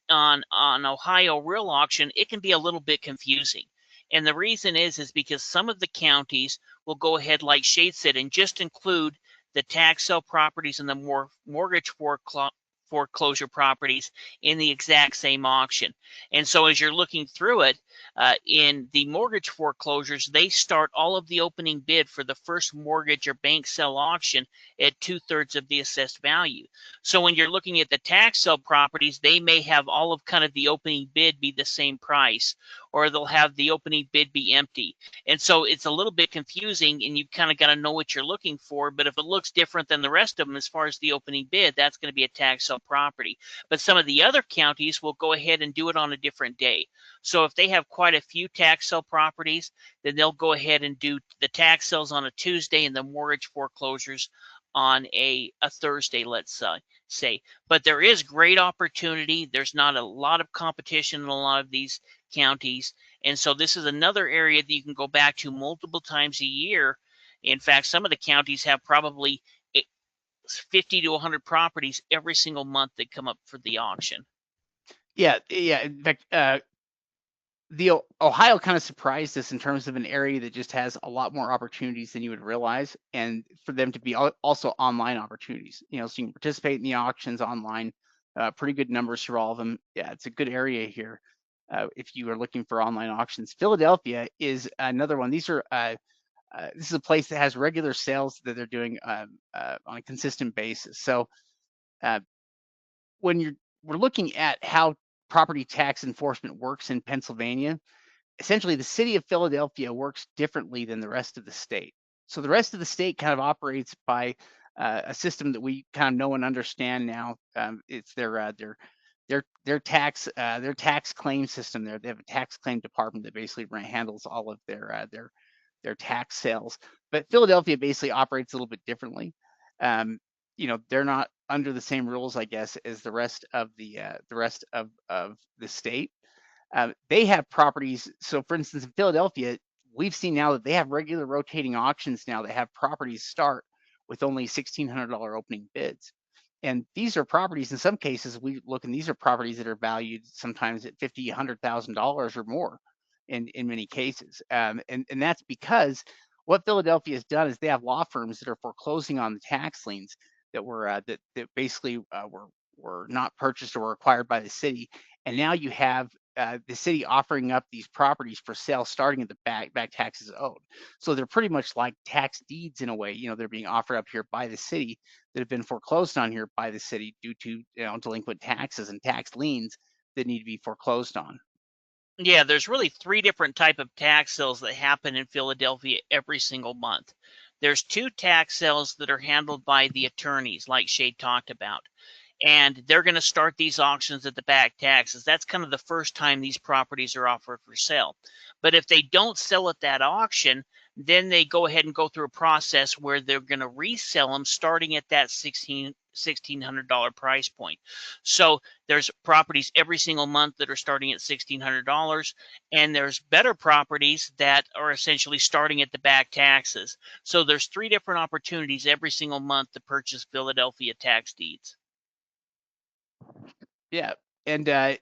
B: on Ohio Real Auction, it can be a little bit confusing. And the reason is because some of the counties will go ahead, like Shade said, and just include the tax sale properties and the mortgage foreclosure properties in the exact same auction. And so as you're looking through it, in the mortgage foreclosures, they start all of the opening bid for the first mortgage or bank sale auction at 2/3 of the assessed value. So when you're looking at the tax sale properties, they may have all of kind of the opening bid be the same price, or they'll have the opening bid be empty. And so it's a little bit confusing, and you've kind of got to know what you're looking for. But if it looks different than the rest of them as far as the opening bid, that's going to be a tax sale property. But some of the other counties will go ahead and do it on a different day. So if they have quite a few tax sale properties, then they'll go ahead and do the tax sales on a Tuesday and the mortgage foreclosures on a Thursday, let's say. But there is great opportunity. There's not a lot of competition in a lot of these counties. And so this is another area that you can go back to multiple times a year. In fact, some of the counties have probably 50 to 100 properties every single month that come up for the auction.
A: Yeah, yeah. In fact, the Ohio kind of surprised us in terms of an area that just has a lot more opportunities than you would realize, and for them to be also online opportunities. So you can participate in the auctions online. Pretty good numbers for all of them. Yeah, it's a good area here if you are looking for online auctions. Philadelphia is another one. This is a place that has regular sales that they're doing on a consistent basis. So uh, when we're looking at how property tax enforcement works in Pennsylvania, essentially the city of Philadelphia works differently than the rest of the state. So the rest of the state kind of operates by a system that we kind of know and understand now. It's their tax claim system. They have a tax claim department that basically handles all of their tax sales. But Philadelphia basically operates a little bit differently. They're not under the same rules, I guess, as the rest of the state. They have properties. So, for instance, in Philadelphia, we've seen now that they have regular rotating auctions now that have properties start with only $1,600 opening bids. And these are properties, in some cases, we look and these are properties that are valued sometimes at $50,000, $100,000 or more in many cases. And that's because what Philadelphia has done is they have law firms that are foreclosing on the tax liens that that basically were not purchased or were acquired by the city. And now you have the city offering up these properties for sale starting at the back taxes owed. So they're pretty much like tax deeds in a way. They're being offered up here by the city that have been foreclosed on here by the city due to delinquent taxes and tax liens that need to be foreclosed on.
B: Yeah, there's really three different type of tax sales that happen in Philadelphia every single month. There's two tax sales that are handled by the attorneys, like Shay talked about, and they're going to start these auctions at the back taxes. That's kind of the first time these properties are offered for sale. But if they don't sell at that auction, then they go ahead and go through a process where they're going to resell them starting at that $1,600 price point. So there's properties every single month that are starting at $1,600, and there's better properties that are essentially starting at the back taxes. So there's three different opportunities every single month to purchase Philadelphia tax deeds.
A: Yeah, and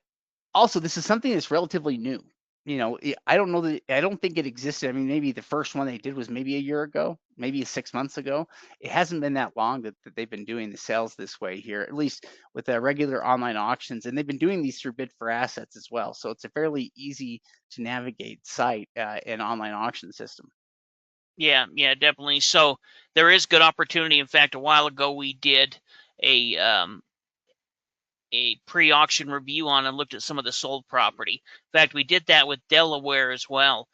A: also this is something that's relatively new. I don't know that I don't think it existed. I mean, maybe the first one they did was maybe a year ago, maybe 6 months ago. It hasn't been that long that they've been doing the sales this way here, at least with the regular online auctions, and they've been doing these through Bid for Assets as well. So it's a fairly easy to navigate site and online auction system.
B: Yeah, definitely. So there is good opportunity. In fact, a while ago we did a um, a pre-auction review on and looked at some of the sold property. In fact, we did that with Delaware as well.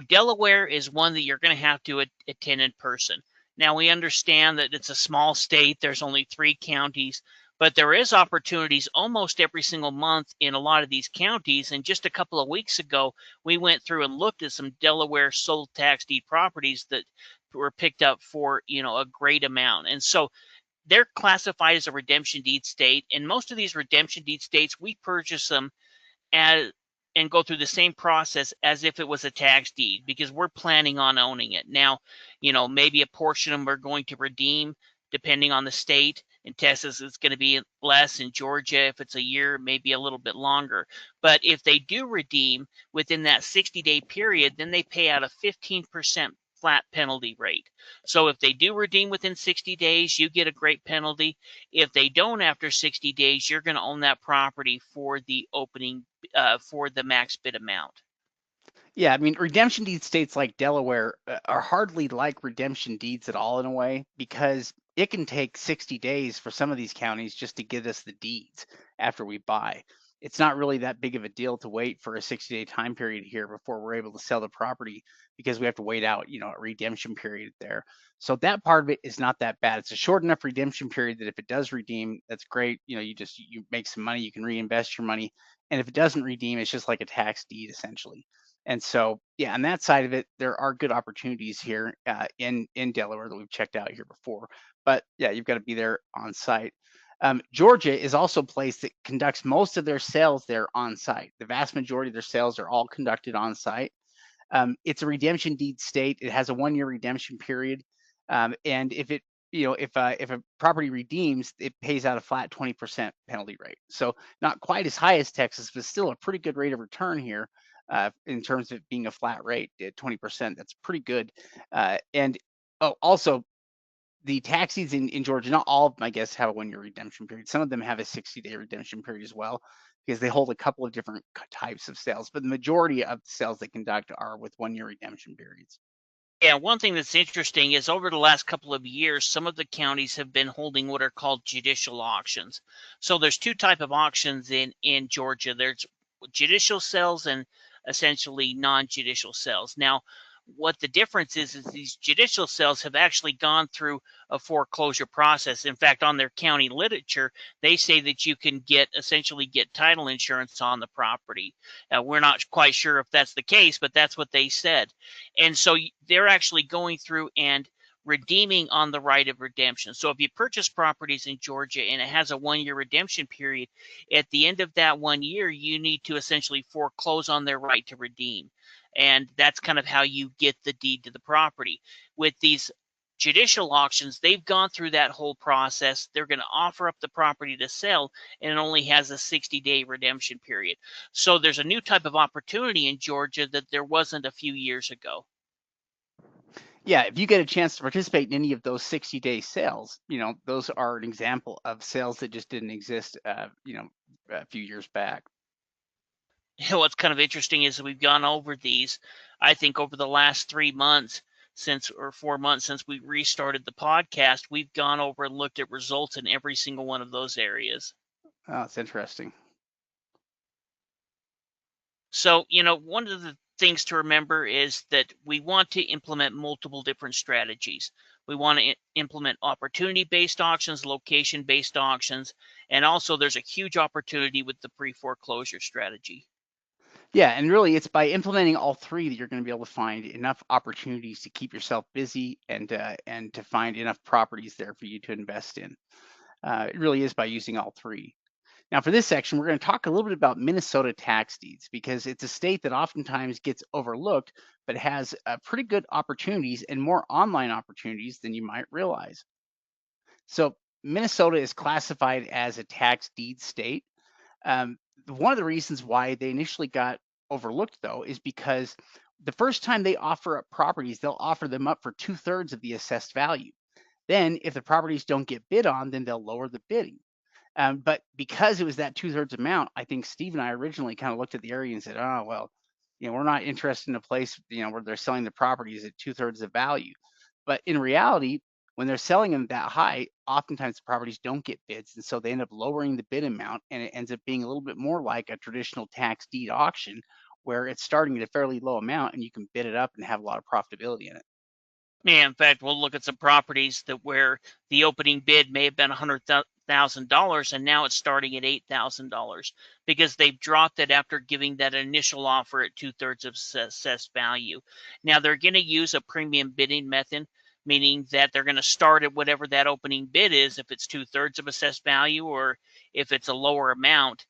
B: Delaware is one that you're going to have to attend in person. Now, we understand that it's a small state. There's only 3 counties, but there is opportunities almost every single month in a lot of these counties. And just a couple of weeks ago, we went through and looked at some Delaware sold tax deed properties that were picked up for, a great amount. And so they're classified as a redemption deed state, and most of these redemption deed states, we purchase them as and go through the same process as if it was a tax deed because we're planning on owning it. Now, maybe a portion of them are going to redeem depending on the state. In Texas, it's going to be less. In Georgia, if it's a year, maybe a little bit longer. But if they do redeem within that 60-day period, then they pay out a 15% flat penalty rate. So if they do redeem within 60 days, you get a great penalty. If they don't after 60 days, you're going to own that property for the opening for the max bid amount.
A: Yeah, I mean, redemption deed states like Delaware are hardly like redemption deeds at all in a way because it can take 60 days for some of these counties just to get us the deeds after we buy. It's not really that big of a deal to wait for a 60-day time period here before we're able to sell the property because we have to wait out, a redemption period there. So that part of it is not that bad. It's a short enough redemption period that if it does redeem, that's great. You make some money, you can reinvest your money. And if it doesn't redeem, it's just like a tax deed essentially. And so, yeah, on that side of it, there are good opportunities here in Delaware that we've checked out here before. But yeah, you've got to be there on site. Georgia is also a place that conducts most of their sales there on site. The vast majority of their sales are all conducted on site. It's a redemption deed state. It has a 1-year redemption period, and if a property redeems, it pays out a flat 20% penalty rate. So not quite as high as Texas, but still a pretty good rate of return here in terms of being a flat rate at 20%. That's pretty good. And oh, also the taxis in Georgia, not all of them, I guess, have a 1-year redemption period. Some of them have a 60-day redemption period as well, because they hold a couple of different types of sales. But the majority of the sales they conduct are with 1-year redemption periods.
B: Yeah, one thing that's interesting is over the last couple of years, some of the counties have been holding what are called judicial auctions. So there's two type of auctions in Georgia. There's judicial sales and essentially non-judicial sales. Now, what the difference is these judicial sales have actually gone through a foreclosure process. In fact, on their county literature, they say that you can essentially get title insurance on the property. We're not quite sure if that's the case, but that's what they said. And so they're actually going through and redeeming on the right of redemption. So if you purchase properties in Georgia and it has a 1-year redemption period, at the end of that 1 year, you need to essentially foreclose on their right to redeem. And that's kind of how you get the deed to the property. With these judicial auctions, they've gone through that whole process. They're going to offer up the property to sell, and it only has a 60-day redemption period. So there's a new type of opportunity in Georgia that there wasn't a few years ago.
A: Yeah, if you get a chance to participate in any of those 60-day sales, those are an example of sales that just didn't exist, a few years back.
B: What's kind of interesting is we've gone over these, I think, over the last 3 months or 4 months since we restarted the podcast. We've gone over and looked at results in every single one of those areas.
A: Oh, it's interesting.
B: So, one of the things to remember is that we want to implement multiple different strategies. We want to implement opportunity-based auctions, location-based auctions, and also there's a huge opportunity with the pre-foreclosure strategy.
A: Yeah, and really it's by implementing all three that you're going to be able to find enough opportunities to keep yourself busy and to find enough properties there for you to invest in. It really is by using all three. Now, for this section, we're going to talk a little bit about Minnesota tax deeds because it's a state that oftentimes gets overlooked, but has pretty good opportunities and more online opportunities than you might realize. So, Minnesota is classified as a tax deed state. One of the reasons why they initially got overlooked, though, is because the first time they offer up properties, they'll offer them up for 2/3 of the assessed value. Then, if the properties don't get bid on, then they'll lower the bidding. But because it was that 2/3 amount, I think Steve and I originally kind of looked at the area and said, oh, well, we're not interested in a place, where they're selling the properties at 2/3 the value. But in reality, when they're selling them that high, oftentimes the properties don't get bids. And so they end up lowering the bid amount, and it ends up being a little bit more like a traditional tax deed auction where it's starting at a fairly low amount and you can bid it up and have a lot of profitability in it.
B: Yeah, in fact, we'll look at some properties where the opening bid may have been $100,000 and now it's starting at $8,000 because they've dropped it after giving that initial offer at 2/3 of assessed value. Now they're going to use a premium bidding method, meaning that they're going to start at whatever that opening bid is, if it's 2/3 of assessed value or if it's a lower amount,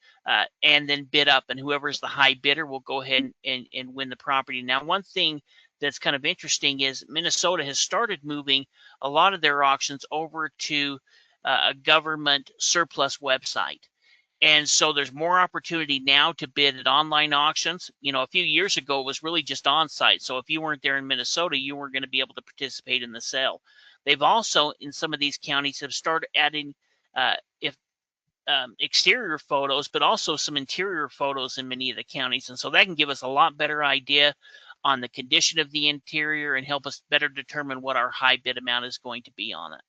B: and then bid up. And whoever's the high bidder will go ahead and win the property. Now, one thing that's kind of interesting is Minnesota has started moving a lot of their auctions over to a government surplus website. And so there's more opportunity now to bid at online auctions. A few years ago, it was really just on site. So if you weren't there in Minnesota, you weren't going to be able to participate in the sale. They've also, in some of these counties, have started adding if exterior photos, but also some interior photos in many of the counties. And so that can give us a lot better idea on the condition of the interior and help us better determine what our high bid amount is going to be on it.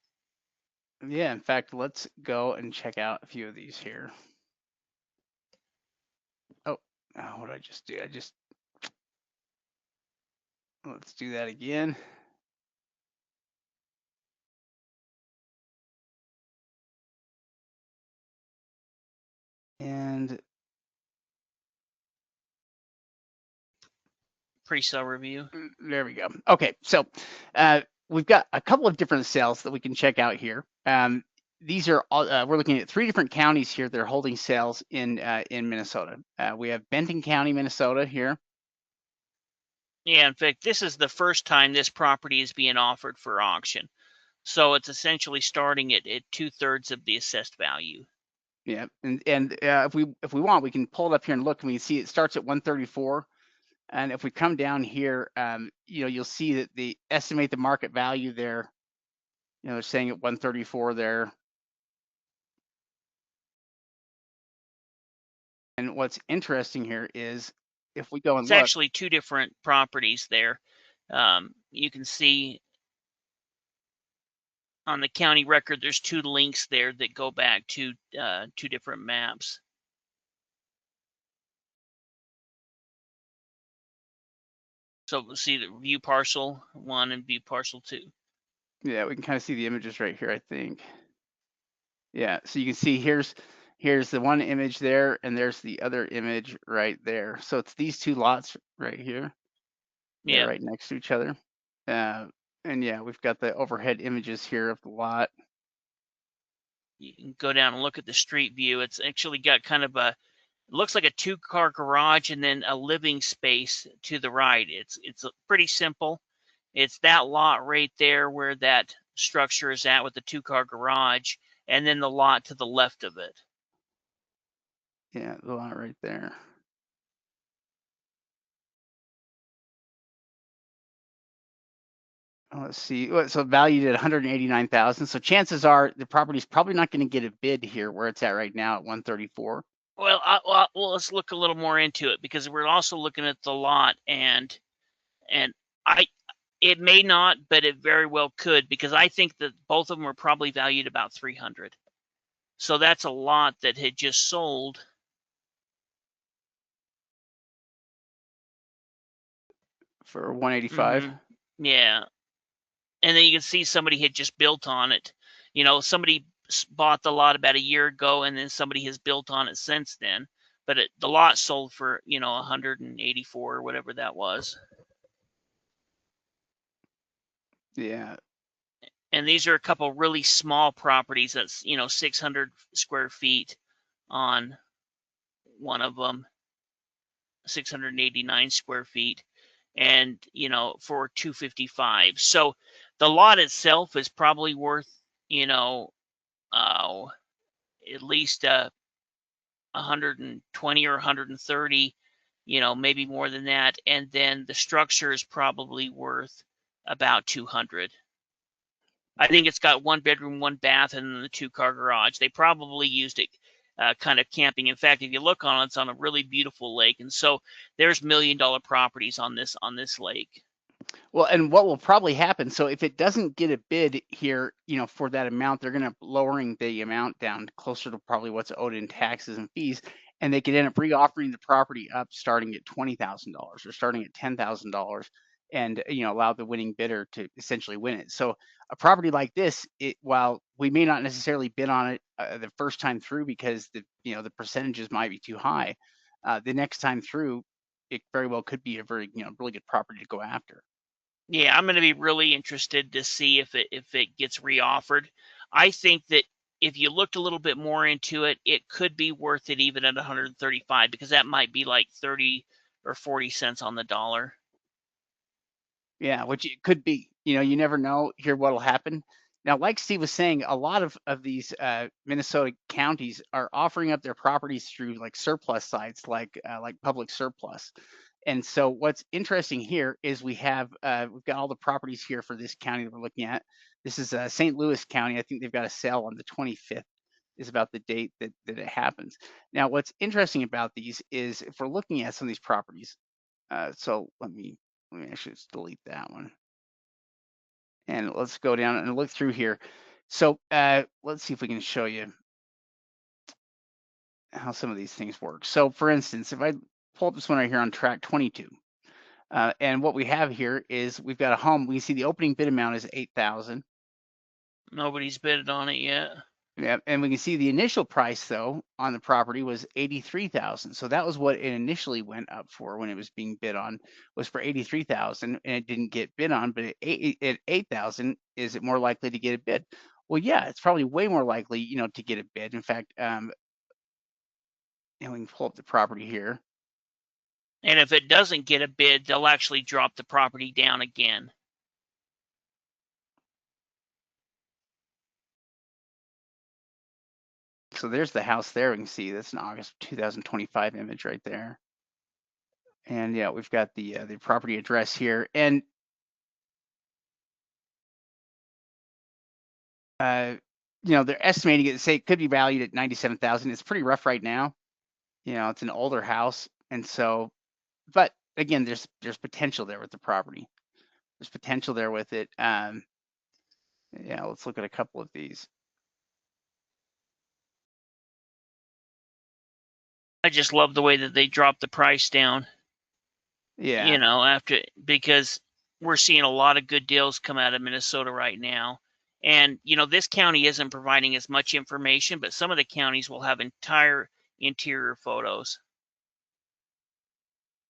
A: Yeah, in fact, let's go and check out a few of these here. Oh, what did I just do? Let's do that again. And
B: Pre-sale review.
A: there we go. Okay, so we've got a couple of different sales that we can check out here. These are all, we're looking at 3 different counties here that are holding sales in Minnesota. We have Benton County, Minnesota here.
B: Yeah, in fact, this is the first time this property is being offered for auction. So it's essentially starting at 2/3 of the assessed value.
A: Yeah, and if we want, we can pull it up here and look, and we can see it starts at 134. And if we come down here, you'll see that they estimate the market value there. They're saying at 134 there. And what's interesting here is if we go and
B: It's
A: look,
B: actually 2 different properties there. You can see on the county record, there's 2 links there that go back to 2 different maps. So we'll see the view parcel 1 and view parcel 2.
A: yeah, we can kind of see the images right here, I think. Yeah, so you can see here's the one image there, and there's the other image right there. So it's these 2 lots right here. They're
B: Yeah.
A: right next to each other. And yeah, we've got the overhead images here of the lot.
B: You can go down and look at the street view. It's actually got kind of a, it looks like a 2-car garage and then a living space to the right. It's pretty simple. It's that lot right there where that structure is at with the 2-car garage, and then the lot to the left of it.
A: Yeah, the lot right there. Let's see. So valued at 189,000. So chances are the property's probably not going to get a bid here where it's at right now at 134.
B: Well, let's look a little more into it, because we're also looking at the lot, and I it may not, but it very well could, because I think that both of them are probably valued about 300. So that's a lot that had just sold.
A: For 185.
B: Yeah. And then you can see somebody had just built on it. Somebody bought the lot about a year ago, and then somebody has built on it since then. But the lot sold for 184 or whatever that was.
A: Yeah.
B: And these are a couple really small properties. That's 600 square feet on one of them, 689 square feet, and for 255. So the lot itself is probably worth at least 120 or 130, maybe more than that. And then the structure is probably worth about 200. I think it's got 1 bedroom, 1 bath, and then the 2-car garage. They probably used it kind of camping. In fact, if you look on it, it's on a really beautiful lake, and so there's $1 million properties on this lake.
A: Well, and what will probably happen, so if it doesn't get a bid here, for that amount, they're going to lowering the amount down closer to probably what's owed in taxes and fees, and they could end up reoffering the property up starting at $20,000 or starting at $10,000, and allow the winning bidder to essentially win it. So a property like this, while we may not necessarily bid on it the first time through because the percentages might be too high, the next time through, it very well could be a very really good property to go after.
B: Yeah, I'm going to be really interested to see if it gets reoffered. I think that if you looked a little bit more into it, it could be worth it even at 135, because that might be like 30 or 40 cents on the dollar.
A: Yeah, which it could be. You never know here what'll happen. Now, like Steve was saying, a lot of these Minnesota counties are offering up their properties through like surplus sites, like Public Surplus. And so, what's interesting here is we've got all the properties here for this county that we're looking at. This is St. Louis County. I think they've got a sale on the 25th. Is about the date that it happens. Now, what's interesting about these is if we're looking at some of these properties. So let me actually just delete that one. And let's go down and look through here. So let's see if we can show you how some of these things work. So for instance, if I pull up this one right here on track 22, and what we have here is we've got a home. We can see the opening bid amount is 8,000.
B: Nobody's bid on it yet.
A: Yeah, and we can see the initial price though on the property was 83,000. So that was what it initially went up for when it was being bid on, was for 83,000, and it didn't get bid on. But at 8,000, is it more likely to get a bid? Well, yeah, it's probably way more likely, to get a bid. In fact, and we can pull up the property here.
B: And if it doesn't get a bid, they'll actually drop the property down again.
A: So there's the house there. We can see that's an August 2025 image right there. And yeah, we've got the property address here. And they're estimating it, say it could be valued at 97,000. It's pretty rough right now. It's an older house, and so, but again, there's potential there with the property. There's potential there with it. Yeah, let's look at a couple of these.
B: I just love the way that they dropped the price down.
A: Yeah.
B: Because we're seeing a lot of good deals come out of Minnesota right now. And, this county isn't providing as much information, but some of the counties will have entire interior photos.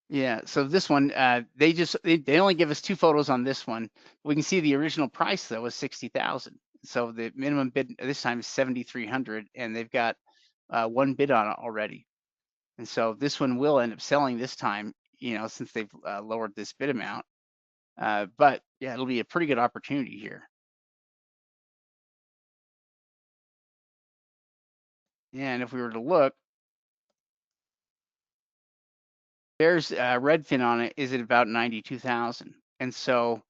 A: Yeah, so this one, they only give us 2 photos on this one. We can see the original price though was 60,000. So the minimum bid this time is 7,300, and they've got 1 bid on it already. And so this one will end up selling this time, since they've lowered this bid amount. But yeah, it'll be a pretty good opportunity here. And if we were to look, there's Redfin on it is at about 92,000. And so,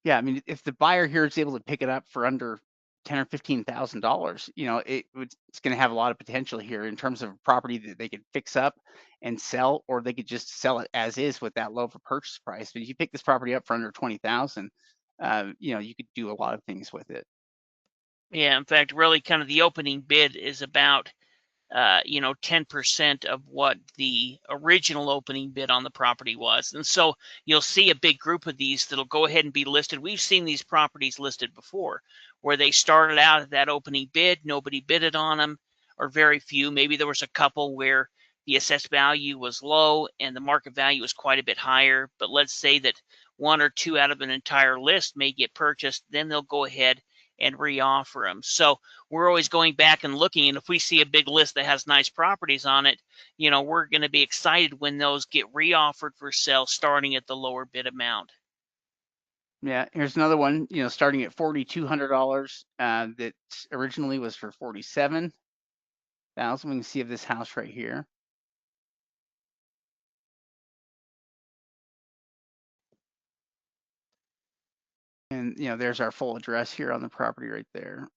A: yeah, I mean, if the buyer here is able to pick it up for under 10 or $15,000, it's going to have a lot of potential here in terms of a property that they could fix up and sell, or they could just sell it as is with that low of a purchase price. But if you pick this property up for under 20,000, you could do a lot of things with it.
B: Yeah, in fact, really kind of the opening bid is about 10% of what the original opening bid on the property was. And so you'll see a big group of these that'll go ahead and be listed. We've seen these properties listed before where they started out at that opening bid, nobody bidded on them, or very few. Maybe there was a couple where the assessed value was low and the market value was quite a bit higher. But let's say that 1 or 2 out of an entire list may get purchased, then they'll go ahead and reoffer them. So we're always going back and looking, and if we see a big list that has nice properties on it, we're going to be excited when those get reoffered for sale starting at the lower bid amount.
A: Yeah, here's another one, starting at $4,200, that originally was for 47,000. We can see of this house right here. And, there's our full address here on the property right there.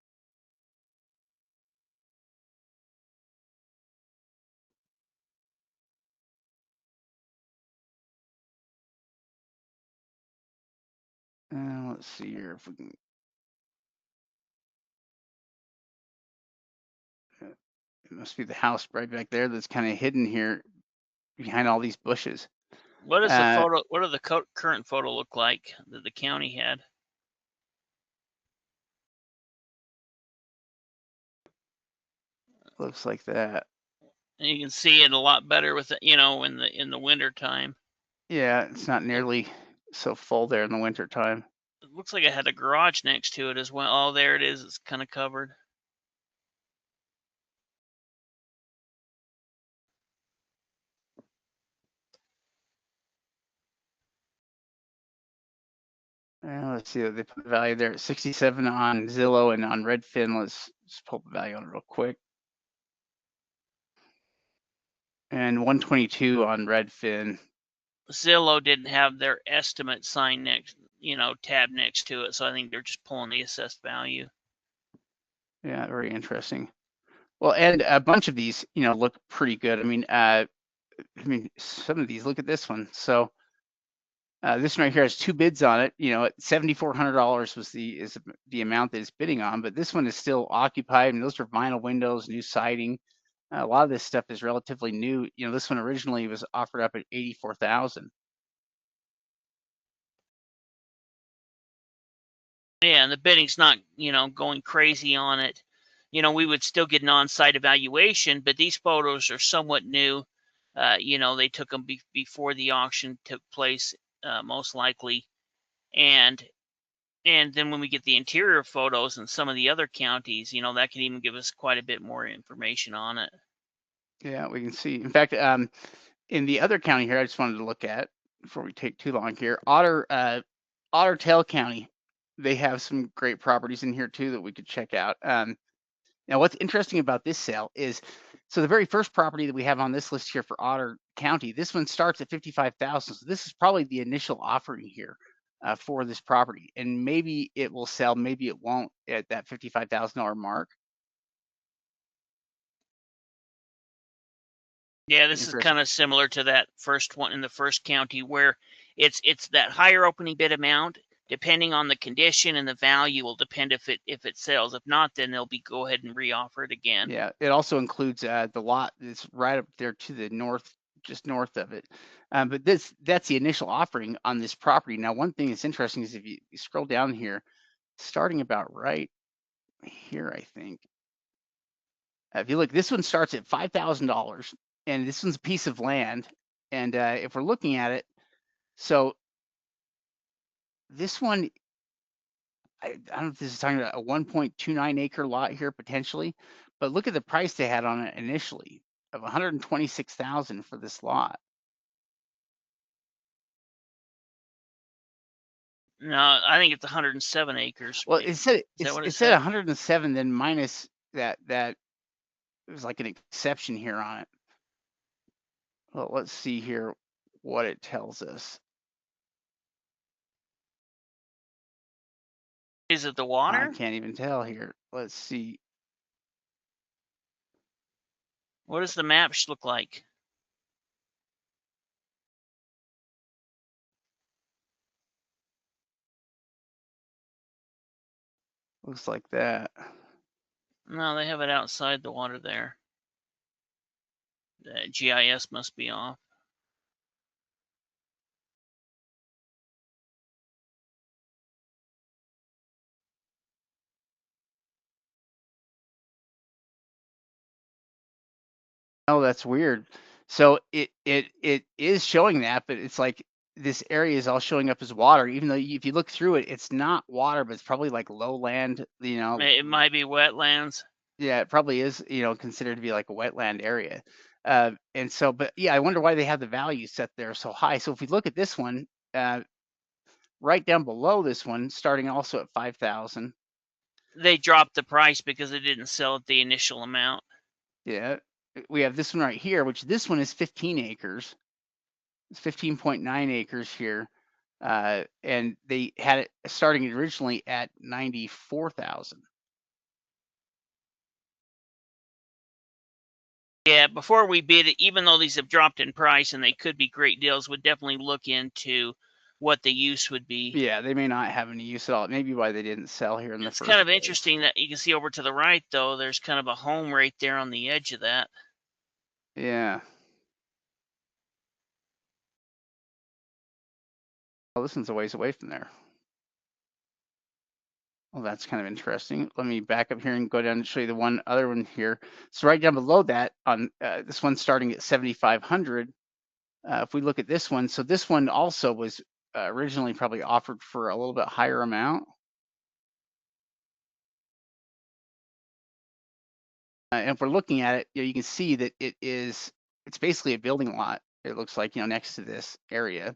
A: Let's see here if we can. It must be the house right back there that's kind of hidden here behind all these bushes.
B: What does the photo? What does the current photo look like that the county had?
A: Looks like that.
B: And you can see it a lot better with it, in the winter time.
A: Yeah, it's not nearly so full there in the winter time.
B: It looks like it had a garage next to it as well. Oh, there it is. It's kind of covered.
A: Let's see, they put the value there at 67 on Zillow and on Redfin. Let's just pull the value on it real quick. And 122 on Redfin.
B: Zillow didn't have their estimate sign next, tab next to it. So I think they're just pulling the assessed value.
A: Yeah, very interesting. Well, and a bunch of these, look pretty good. I mean, some of these, look at this one. So this one right here has 2 bids on it. At $7,400 was the amount that it's bidding on, but this one is still occupied. And those are vinyl windows, new siding. A lot of this stuff is relatively new. This one originally was offered up at 84,000.
B: Yeah, and the bidding's not, going crazy on it. We would still get an on-site evaluation, but these photos are somewhat new. They took them before the auction took place, most likely, and then when we get the interior photos in some of the other counties, that can even give us quite a bit more information on it.
A: Yeah, we can see. In fact, in the other county here, I just wanted to look at before we take too long here. Otter Tail County, they have some great properties in here too that we could check out. Now, what's interesting about this sale is, so the very first property that we have on this list here for Otter County, this one starts at 55,000. So this is probably the initial offering here for this property, and maybe it will sell, maybe it won't at that $55,000 mark.
B: Yeah, this is kind of similar to that first one in the first county where it's that higher opening bid amount. Depending on the condition and the value will depend if it sells. If not, then they'll be go ahead and reoffer it again.
A: Yeah, it also includes the lot that's right up there to the north, just north of it. But that's the initial offering on this property. Now, one thing that's interesting is if you scroll down here, starting about right here, I think. If you look, this one starts at $5,000, and this one's a piece of land. And if we're looking at it, so this one, I don't know if this is talking about a 1.29 acre lot here potentially, but look at the price they had on it initially of 126,000 for this lot.
B: No, I think it's 107 acres.
A: Well,
B: Maybe. Is that what it
A: it said
B: said?
A: 107, then minus that it was like an exception here on it. Well, let's see here what it tells us.
B: Is it the
A: I
B: water?
A: can't even tell here. Let's see.
B: What does the map look like?
A: Looks like that.
B: No, they have it outside the water there. The GIS must be off.
A: Oh, that's weird. So it is showing that, but it's like this area is all showing up as water, even though if you look through it, it's not water, but it's probably like lowland,
B: It might be wetlands.
A: yeah, it probably is, considered to be like a wetland area. And so, but yeah, I wonder why they have the value set there so high. So if we look at this one, right down below this one, starting also at 5,000.
B: They dropped the price because they didn't sell at the initial amount.
A: Yeah, we have this one right here, which this one is 15 acres. It's 15.9 acres here. And they had it starting originally at 94,000.
B: Yeah, before we bid it, even though these have dropped in price and they could be great deals, would definitely look into what the use would be.
A: Yeah, they may not have any use at all. Maybe why they didn't sell here in the
B: It's kind
A: first
B: of
A: place.
B: interesting that you can see over to the right, though, there's kind of a home right there on the edge of that.
A: Yeah. Well, this one's a ways away from there. Well, that's kind of interesting. Let me back up here and go down and show you the one other one here. So right down below that, on this one starting at 7,500. If we look at this one, so this one also was originally probably offered for a little bit higher amount. And if we're looking at it, you can see that it's basically a building lot. It looks like, next to this area.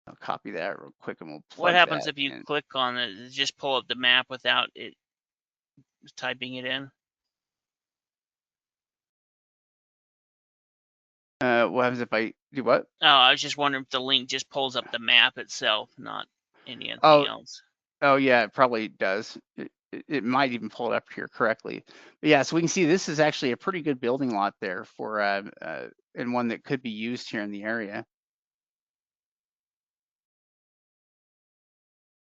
A: I'll copy that real quick and we'll
B: What
A: plug
B: happens
A: that
B: if you
A: in.
B: click on it? Does it just pull up the map without it typing it in?
A: What happens if I do what?
B: Oh, I was just wondering if the link just pulls up the map itself, not anything
A: Oh,
B: else.
A: oh yeah, it probably does. It might even pull it up here correctly. But yeah, so we can see this is actually a pretty good building lot there for and one that could be used here in the area.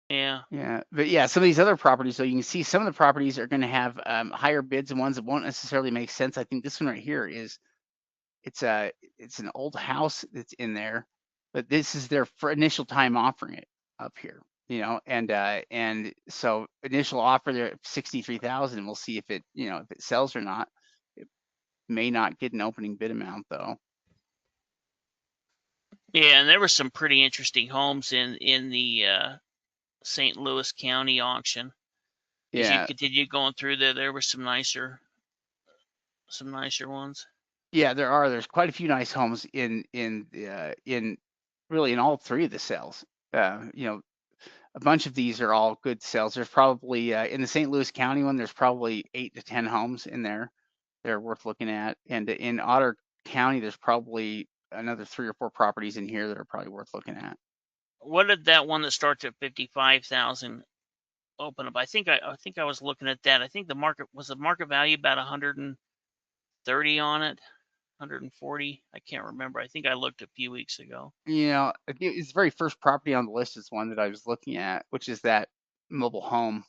B: Yeah.
A: Yeah, but yeah, some of these other properties, though, you can see some of the properties are going to have higher bids and ones that won't necessarily make sense. I think this one right here is it's a it's an old house that's in there, but this is their initial time offering it up here, and so initial offer there at 63,000. We'll see if if it sells or not. It may not get an opening bid amount though.
B: Yeah, and there were some pretty interesting homes in the St. Louis County auction. As you
A: Yeah,
B: continue going through there were some nicer ones.
A: yeah, there's quite a few nice homes in really in all three of the sales. A bunch of these are all good sales. There's probably in the St. Louis County one, there's probably 8 to 10 homes in there that are worth looking at. And in Otter County, there's probably another 3 or 4 properties in here that are probably worth looking at.
B: What did that one that starts at 55,000 open up? I think I was looking at that. I think the market value about 130 on it, 140. I can't remember. I think I looked a few weeks ago.
A: It's the very first property on the list is one that I was looking at, which is that mobile home.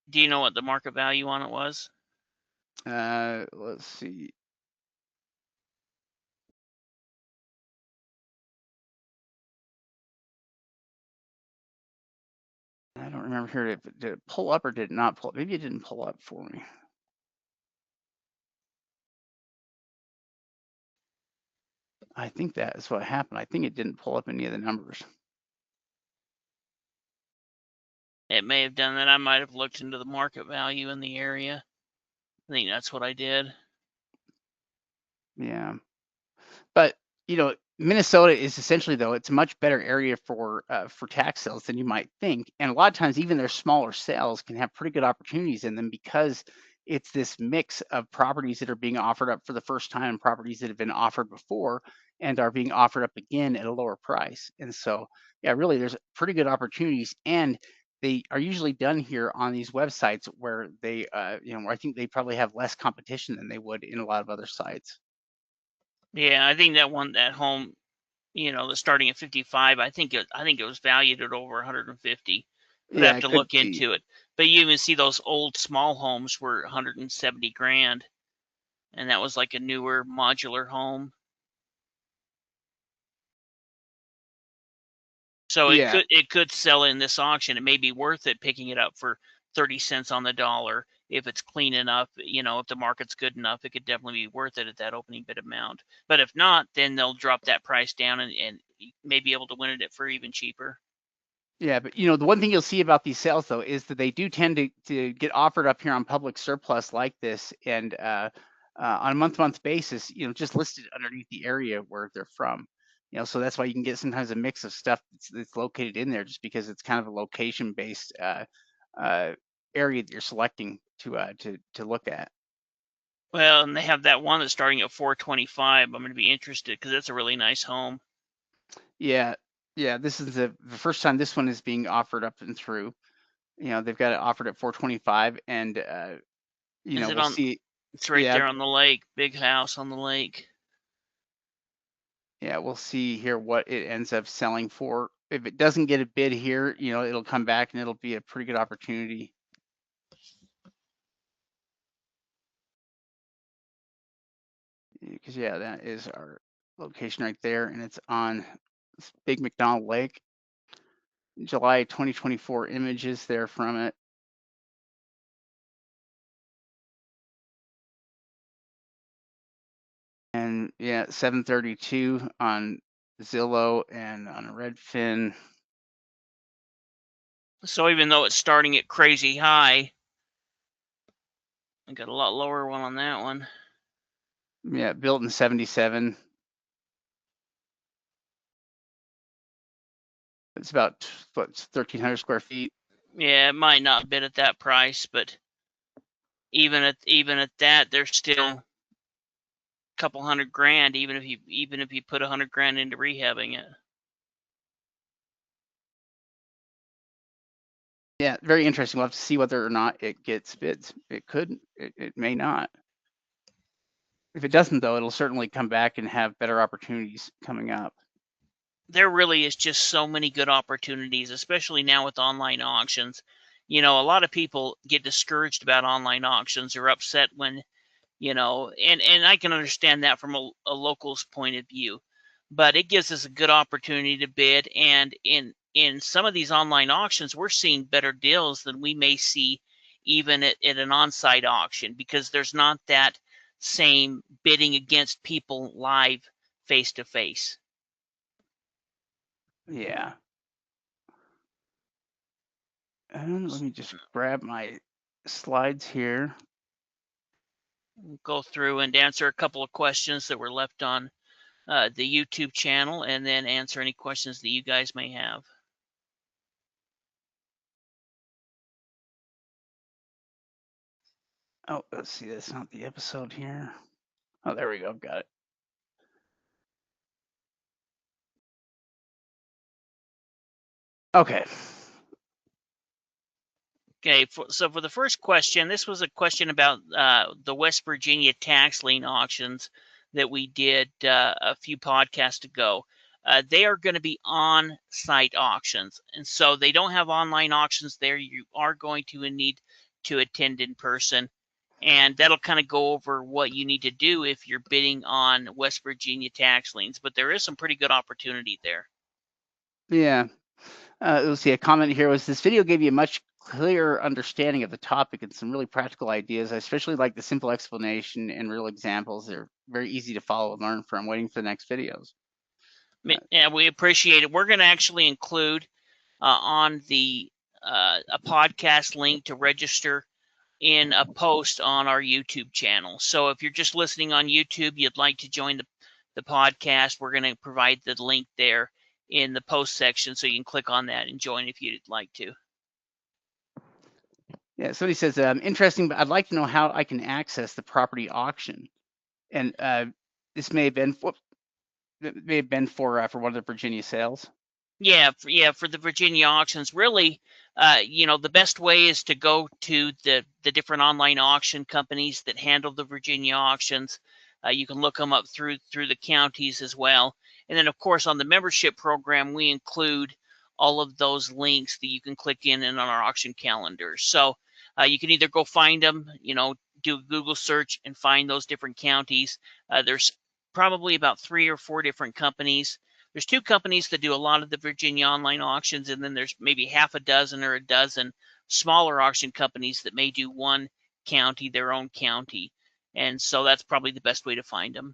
B: Do you know what the market value on it was?
A: Let's see. I don't remember here. Did it pull up or did it not pull up? Maybe it didn't pull up for me. I think that is what happened. I think it didn't pull up any of the numbers.
B: It may have done that. I might have looked into the market value in the area. I think that's what I did.
A: Yeah. But, Minnesota is essentially, though, it's a much better area for tax sales than you might think. And a lot of times, even their smaller sales can have pretty good opportunities in them because it's this mix of properties that are being offered up for the first time and properties that have been offered before and are being offered up again at a lower price. And so, yeah, really, there's pretty good opportunities. And they are usually done here on these websites where they, where I think they probably have less competition than they would in a lot of other sites.
B: Yeah, I think that home, the starting at 55, I think it was valued at over 150. But I
A: Yeah,
B: have
A: it
B: to
A: could
B: look
A: be.
B: into it. But you even see those old small homes were 170 grand, and that was like a newer modular home. So
A: Yeah,
B: it could sell in this auction. It may be worth it picking it up for 30 cents on the dollar if it's clean enough. If the market's good enough, it could definitely be worth it at that opening bid amount. But if not, then they'll drop that price down and may be able to win it for even cheaper.
A: yeah, but the one thing you'll see about these sales though is that they do tend to get offered up here on public surplus like this, and on a month-to-month basis, just listed underneath the area where they're from. So that's why you can get sometimes a mix of stuff that's located in there, just because it's kind of a location-based uh, area that you're selecting to look at.
B: Well, and they have that one that's starting at 425. I'm going to be interested because it's a really nice home.
A: Yeah, yeah, this is the first time this one is being offered up and through. They've got it offered at 425, and
B: Is it
A: we'll
B: on?
A: see.
B: It's right
A: Yeah,
B: there on the lake. Big house on the lake.
A: yeah, we'll see here what it ends up selling for. If it doesn't get a bid here, it'll come back and it'll be a pretty good opportunity. Because yeah, that is our location right there, and it's on this Big McDonald Lake. July 2024 images there from it. And yeah, 732 on Zillow and on Redfin.
B: So even though it's starting at crazy high, I got a lot lower one on that one.
A: Yeah, built in 77. It's about 1,300 square feet.
B: Yeah, it might not bid at that price, but even at that, there's still a couple hundred grand. Even if you put 100 grand into rehabbing it.
A: Yeah, very interesting. We'll have to see whether or not it gets bids. It could, it may not. If it doesn't, though, it'll certainly come back and have better opportunities coming up.
B: There really is just so many good opportunities, especially now with online auctions. A lot of people get discouraged about online auctions or upset when, and I can understand that from a local's point of view, but it gives us a good opportunity to bid. And in some of these online auctions, we're seeing better deals than we may see even at an on-site auction because there's not that same bidding against people live face to face.
A: Yeah. And let me just grab my slides here.
B: Go through and answer a couple of questions that were left on the YouTube channel and then answer any questions that you guys may have.
A: Oh, let's see. That's not the episode here. Oh, there we go. Got it. Okay.
B: Okay, so for the first question, this was a question about the West Virginia tax lien auctions that we did a few podcasts ago. They are going to be on-site auctions, and so they don't have online auctions there. You are going to need to attend in person, and that'll kind of go over what you need to do if you're bidding on West Virginia tax liens. But there is some pretty good opportunity there.
A: Yeah. Let's see. A comment here was this video gave you a much clear understanding of the topic and some really practical ideas. I especially like the simple explanation and real examples. They're very easy to follow and learn from. Waiting for the next videos.
B: Yeah, we appreciate it. We're going to actually include on the a podcast link to register in a post on our YouTube channel. So if you're just listening on YouTube, you'd like to join the podcast, we're going to provide the link there in the post section, so you can click on that and join if you'd like to.
A: Yeah, somebody says, interesting, but I'd like to know how I can access the property auction. And this may have been for one of the Virginia sales.
B: Yeah, for the Virginia auctions, really, the best way is to go to the different online auction companies that handle the Virginia auctions. You can look them up through the counties as well, and then of course on the membership program we include all of those links that you can click in and on our auction calendar. So you can either go find them, do a Google search and find those different counties. There's probably about 3 or 4 different companies. There's 2 companies that do a lot of the Virginia online auctions, and then there's maybe half a dozen or a dozen smaller auction companies that may do one county, their own county. And so that's probably the best way to find them.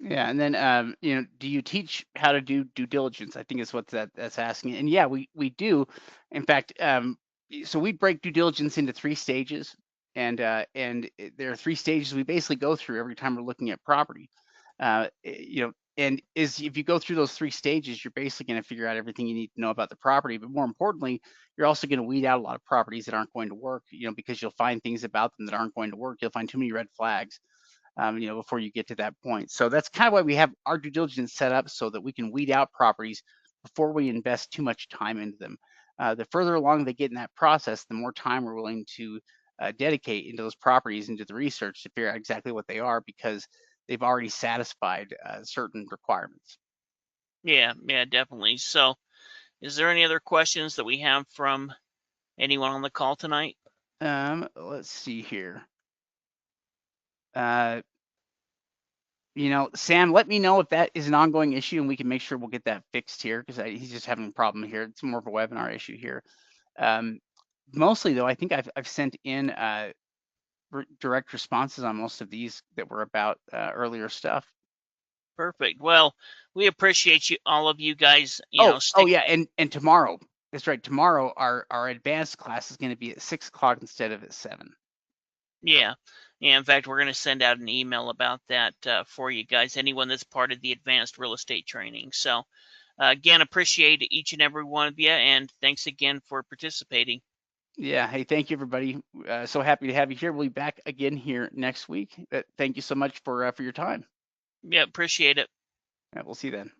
A: Yeah, and then do you teach how to do due diligence? I think is what that's asking. And yeah, we do. In fact, so we break due diligence into 3 stages, and there are 3 stages we basically go through every time we're looking at property. And if you go through those 3 stages, you're basically going to figure out everything you need to know about the property. But more importantly, you're also going to weed out a lot of properties that aren't going to work. Because you'll find things about them that aren't going to work. You'll find too many red flags. Before you get to that point. So that's kind of why we have our due diligence set up, so that we can weed out properties before we invest too much time into them. The further along they get in that process, the more time we're willing to dedicate into those properties, into the research to figure out exactly what they are, because they've already satisfied certain requirements.
B: Yeah, definitely. So is there any other questions that we have from anyone on the call tonight?
A: Let's see here. Sam, let me know if that is an ongoing issue, and we can make sure we'll get that fixed here, because he's just having a problem here. It's more of a webinar issue here. Mostly, though, I think I've sent in direct responses on most of these that were about earlier stuff.
B: Perfect. Well, we appreciate all of you guys.
A: Oh yeah, and tomorrow, that's right. Tomorrow, our advanced class is going to be at 6 o'clock instead of at 7.
B: Yeah. In fact, we're going to send out an email about that for you guys, anyone that's part of the advanced real estate training. So again, appreciate each and every one of you, and thanks again for participating.
A: Yeah. Hey, thank you, everybody. So happy to have you here. We'll be back again here next week. Thank you so much for your time.
B: Yeah, appreciate it.
A: Yeah, we'll see you then.